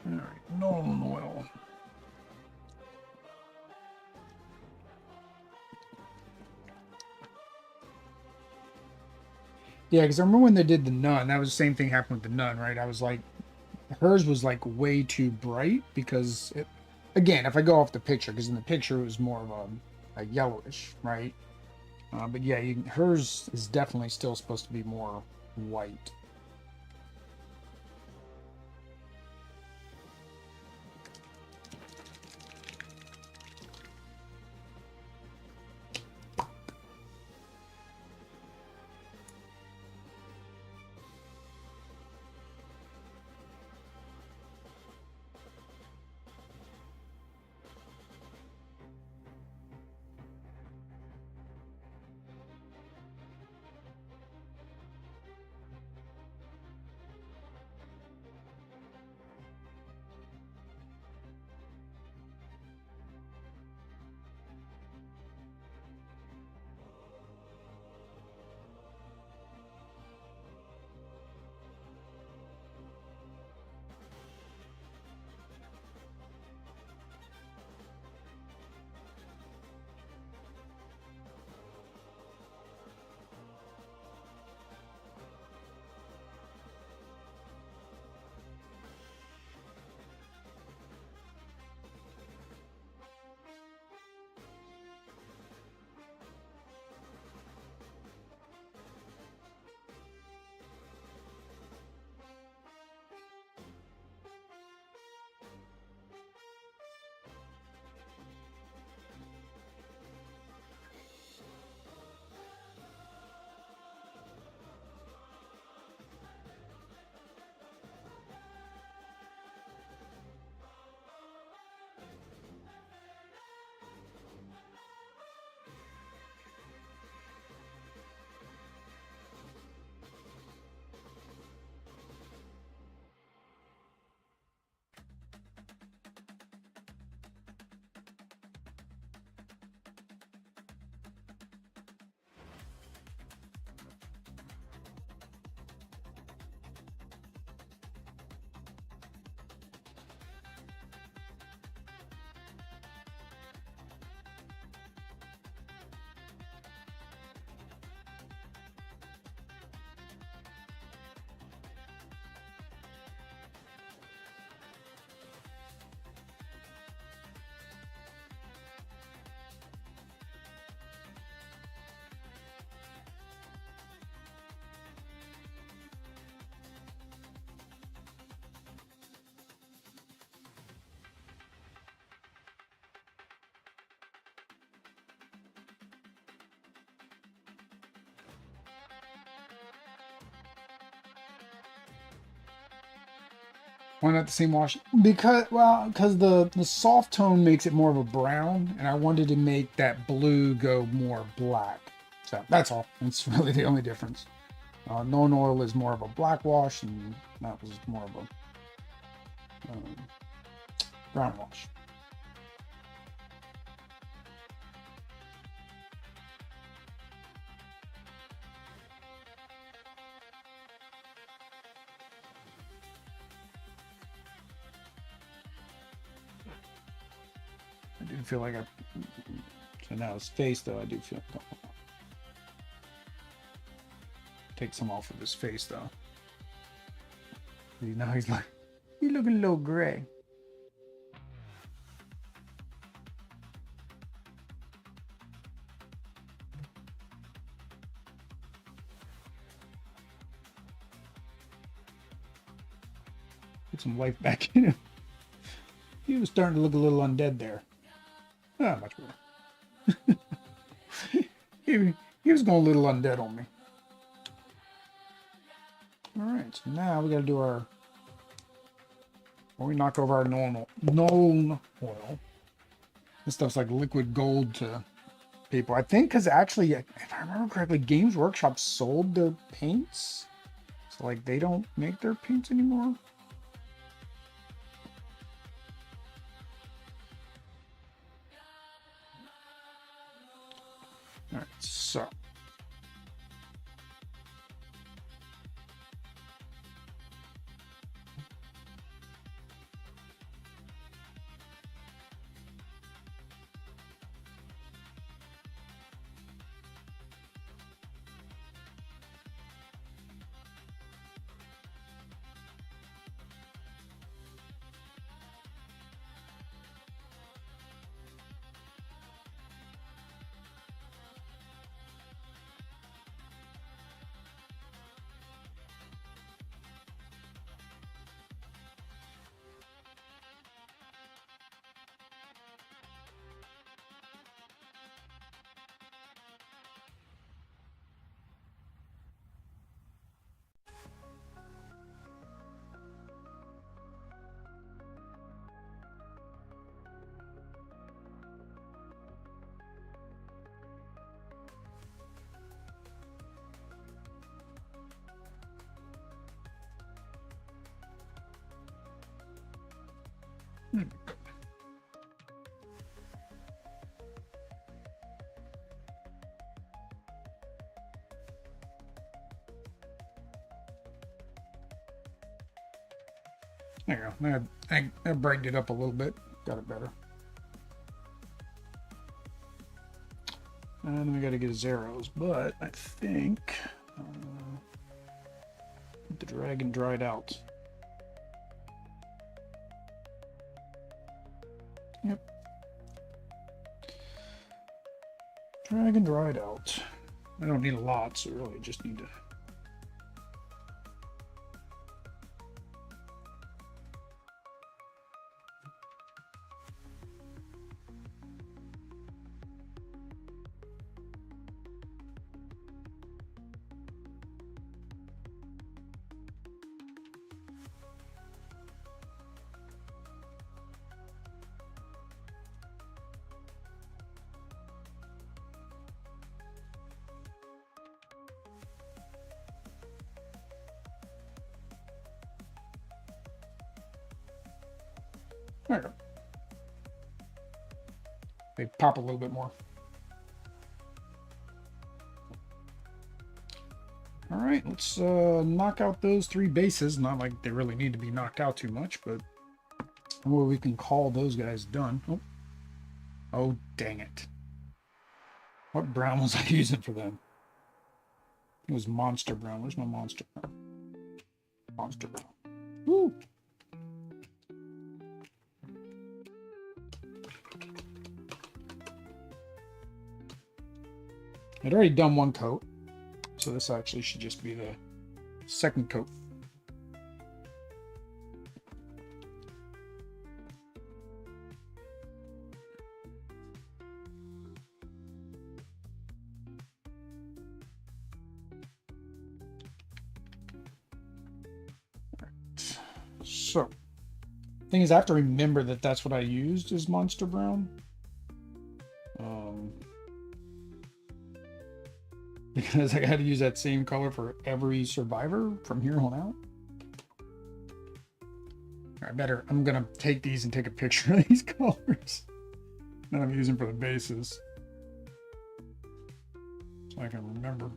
Alright, normal oil. Yeah, because I remember when they did the nun, that was the same thing happened with the nun, right? I was like, hers was like way too bright because, again, if I go off the picture, because in the picture it was more of a yellowish, right? But yeah, hers is definitely still supposed to be more white. Why not the same wash? Because, well, because the soft tone makes it more of a brown, and I wanted to make that blue go more black. So that's all. That's really the only difference. Known oil is more of a black wash, and that was more of a brown wash. I do feel like so now his face though, I do feel, take some off of his face though. You know, he's like, you looking a little gray. Put some life back in him. He was starting to look a little undead there. Ah, much better. he was going a little undead on me. Alright, so now we gotta do our... Well, we knock over our known oil. This stuff's like liquid gold to people. I think because actually, if I remember correctly, Games Workshop sold their paints. So, like, they don't make their paints anymore. Alright, so... There you go. That brightened it up a little bit. Got it better. And then we got to get his arrows, but I think the dragon dried out. Yep. Dragon dried out. I don't need a lot, so really just need to... There you go. They pop a little bit more. All right, let's knock out those 3 bases. Not like they really need to be knocked out too much, but well, we can call those guys done. Oh, oh dang it. What brown was I using for them? It was monster brown. Where's my monster brown? Monster brown. Woo! I'd already done 1 coat, so this actually should just be the 2nd coat. Right. So Thing is, I have to remember that that's what I used as Monster Brown. Um, because I had to use that same color for every survivor from here on out. I'm gonna take these and take a picture of these colors that I'm using for the bases. So I can remember.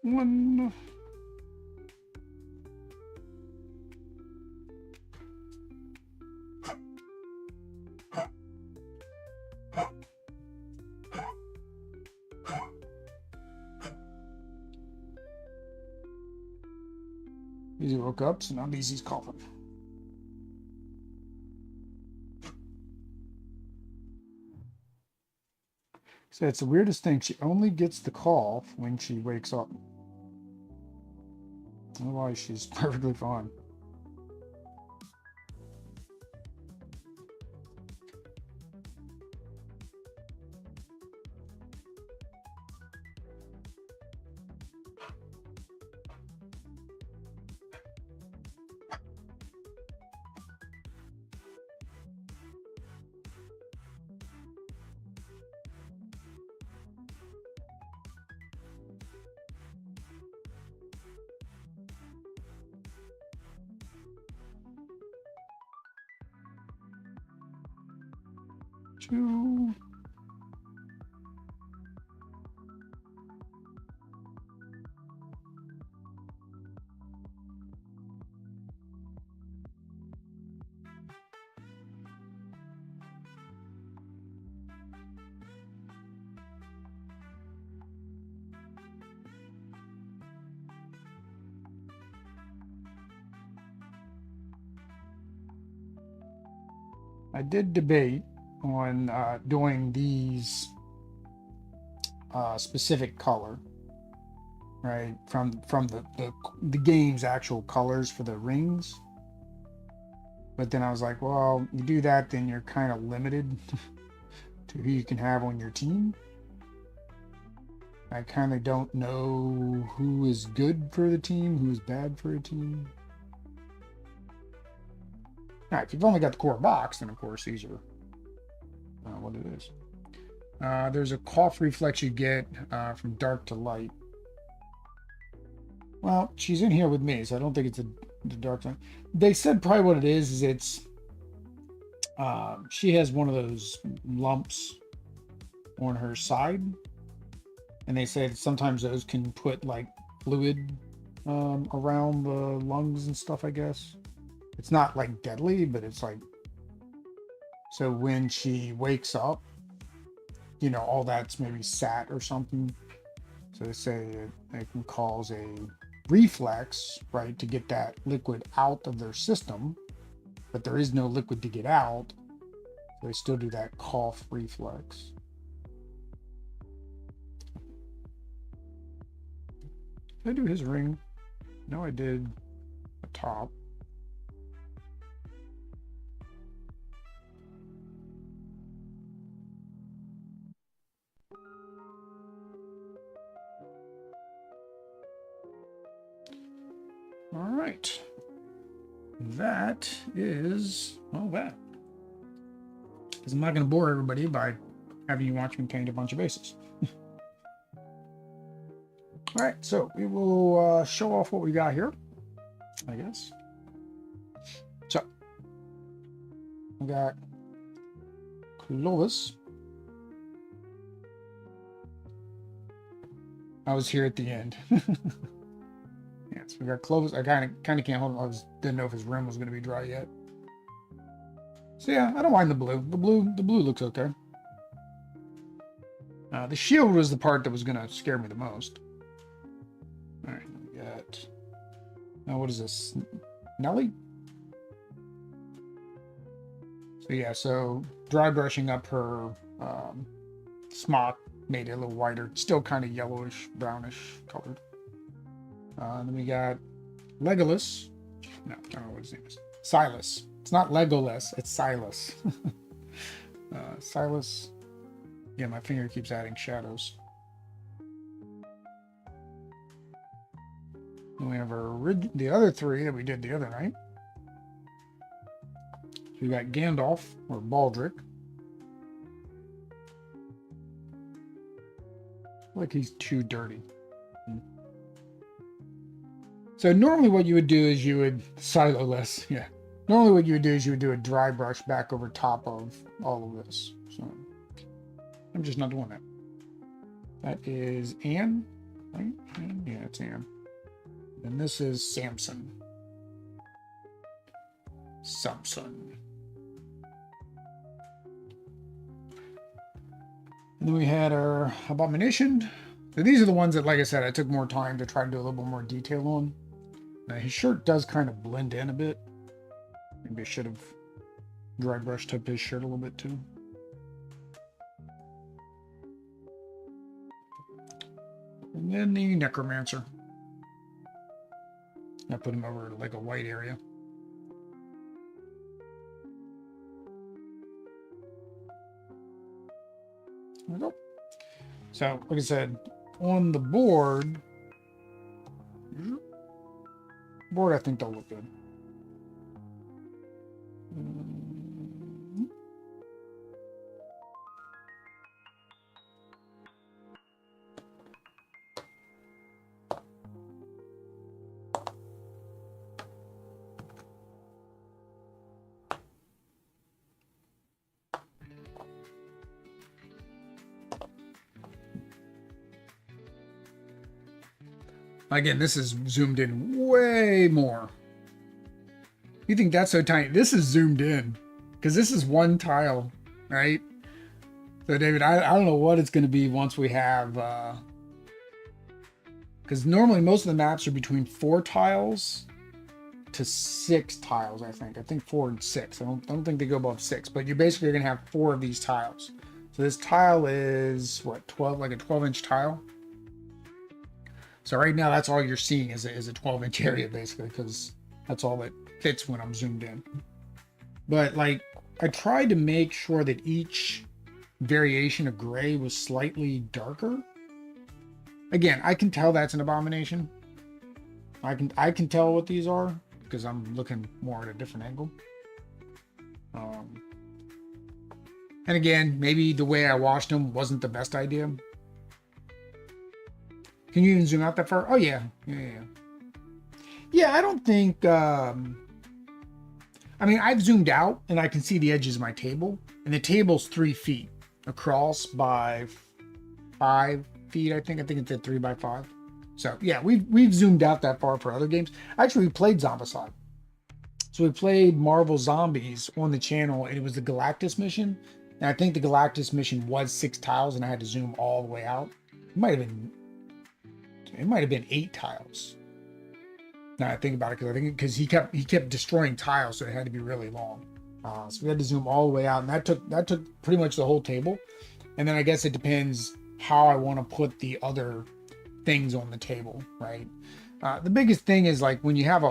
One. Easy woke up, so now Easy's coughing. So it's the weirdest thing. She only gets the cough when she wakes up. Otherwise, she's perfectly fine. Two. I did debate on doing these specific color, right, from the game's actual colors for the rings. But then I was like, well, you do that, then you're kind of limited to who you can have on your team. I kind of don't know who is good for the team, who is bad for a team. Now, if you've only got the core box, then of course these are what it is. There's a cough reflex you get from dark to light. Well, she's in here with me, so I don't think it's the dark light. They said probably what it is it's she has one of those lumps on her side, and they said sometimes those can put like fluid around the lungs and stuff, I guess. It's not like deadly, but it's like, so when she wakes up, you know, all that's maybe sat or something. So they say it can cause a reflex, right, to get that liquid out of their system, but there is no liquid to get out. So they still do that cough reflex. Did I do his ring? No, I did a top. All right. That is all that. Because I'm not going to bore everybody by having you watch me paint a bunch of bases. All right, so we will show off what we got here, I guess. So, we got Clovis. I was here at the end. Yeah, so we got Clovis. I kind of can't hold him. Didn't know if his rim was going to be dry yet. So yeah, I don't mind the blue. The blue looks okay. The shield was the part that was going to scare me the most. All right, we got. Now what is this? Nelly? So yeah, so dry brushing up her smock made it a little whiter. Still kind of yellowish, brownish colored. Then we got Legolas. No, I don't know what his name is. Silas. It's not Legolas, it's Silas. Silas. Yeah, my finger keeps adding shadows. Then we have the other three that we did the other night. So we got Gandalf, or Baldric. Like he's too dirty. So normally what you would do is you would Silas, yeah. Normally what you would do is you would do a dry brush back over top of all of this. So I'm just not doing that. That is Anne, right? Yeah, it's Anne. And this is Samson. Samson. And then we had our abomination. So these are the ones that, like I said, I took more time to try to do a little bit more detail on. Now his shirt does kind of blend in a bit. Maybe I should have dry brushed up his shirt a little bit too. And then the necromancer. I put him over like a white area. There we go. So, like I said, on the board, I think they'll look good. Again, this is zoomed in way more. You think that's so tiny? This is zoomed in because this is one tile, right? So David, I don't know what it's going to be once we have, because normally most of the maps are between 4 tiles to 6 tiles. I think 4 and 6. I don't think they go above 6, but you're basically going to have 4 of these tiles. So this tile is what, 12, like a 12-inch tile. So right now, that's all you're seeing is a 12-inch area, basically, because that's all that fits when I'm zoomed in. But, like, I tried to make sure that each variation of gray was slightly darker. Again, I can tell that's an abomination. I can tell what these are, because I'm looking more at a different angle. And again, maybe the way I washed them wasn't the best idea. Can you even zoom out that far? Oh, yeah. Yeah, I don't think... I mean, I've zoomed out, and I can see the edges of my table. And the table's 3 feet across by 5 feet, I think. I think it's at 3 by 5. So, yeah, we've zoomed out that far for other games. Actually, we played Zombicide. So we played Marvel Zombies on the channel, and it was the Galactus mission. And I think the Galactus mission was 6 tiles, and I had to zoom all the way out. It might have been 8 tiles. Now I think about it, because he kept destroying tiles, so it had to be really long. So we had to zoom all the way out, and that took pretty much the whole table. And then I guess it depends how I want to put the other things on the table, right? The biggest thing is, like, when you have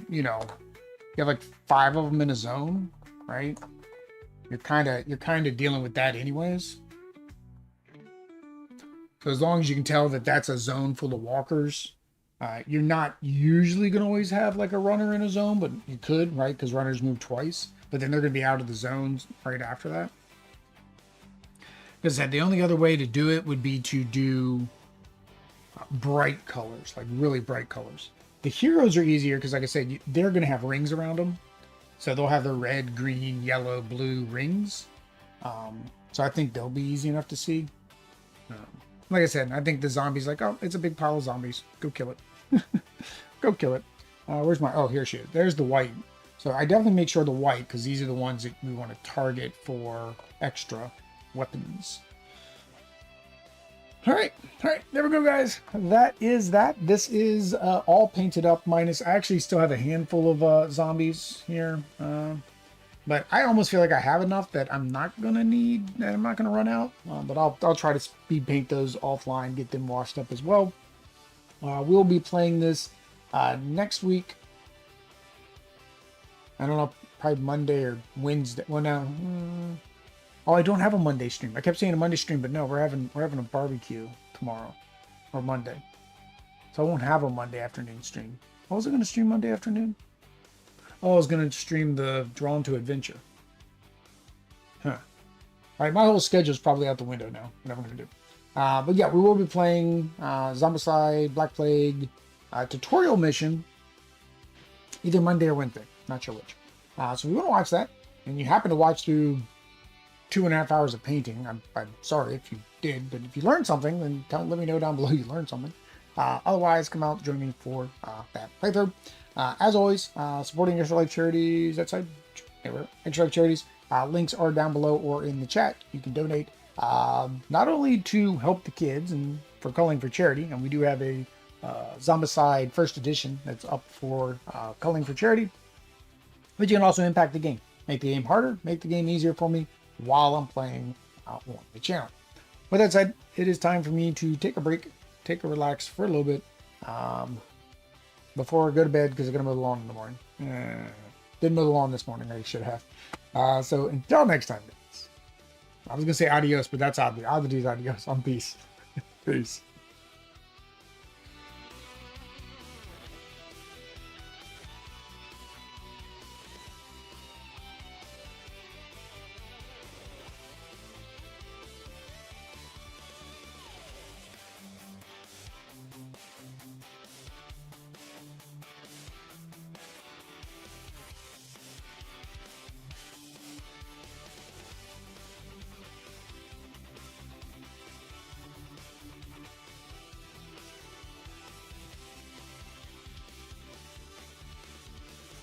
you have like 5 of them in a zone, right? You're kind of dealing with that anyways. So as long as you can tell that that's a zone full of walkers, You're not usually going to always have like a runner in a zone, but you could, right? Because runners move twice, but then they're going to be out of the zones right after that. As I said, the only other way to do it would be to do bright colors, like really bright colors. The heroes are easier because, like I said, they're going to have rings around them. So they'll have the red, green, yellow, blue rings. So I think they'll be easy enough to see. Like I said, I think the zombies like, oh, it's a big pile of zombies. Go kill it. Go kill it. Where's my... Oh, here she is. There's the white. So I definitely make sure the white, because these are the ones that we want to target for extra weapons. All right. There we go, guys. That is that. This is all painted up minus... I actually still have a handful of zombies here. But I almost feel like I have enough that I'm not going to need... that I'm not going to run out. But I'll try to speed paint those offline, get them washed up as well. We'll be playing this next week. I don't know, probably Monday or Wednesday. Well, no. Oh, I don't have a Monday stream. I kept saying a Monday stream, but no, we're having a barbecue tomorrow or Monday. So I won't have a Monday afternoon stream. What was I going to stream Monday afternoon? Oh, I was going to stream the Drawn to Adventure. Huh. All right, my whole schedule's probably out the window now. What I'm going to do. But yeah, we will be playing Zombicide Black Plague tutorial mission either Monday or Wednesday. Not sure which. So if you want to watch that, and you happen to watch through 2.5 hours of painting, I'm sorry if you did, but if you learned something, then let me know down below you learned something. Otherwise, come out and join me for that playthrough. As always, supporting Extra Life Charities, Extra Life Charities, links are down below or in the chat. You can donate not only to help the kids and for culling for charity, and we do have a Zombicide first edition that's up for culling for charity, but you can also impact the game, make the game harder, make the game easier for me while I'm playing on the channel. With that said, it is time for me to take a break, take a relax for a little bit before I go to bed, because I'm going to mow the lawn in the morning. Didn't mow the lawn this morning, I should have. So until next time, guys. I was going to say adios, but that's oddity. Oddity is adios. On peace. Peace.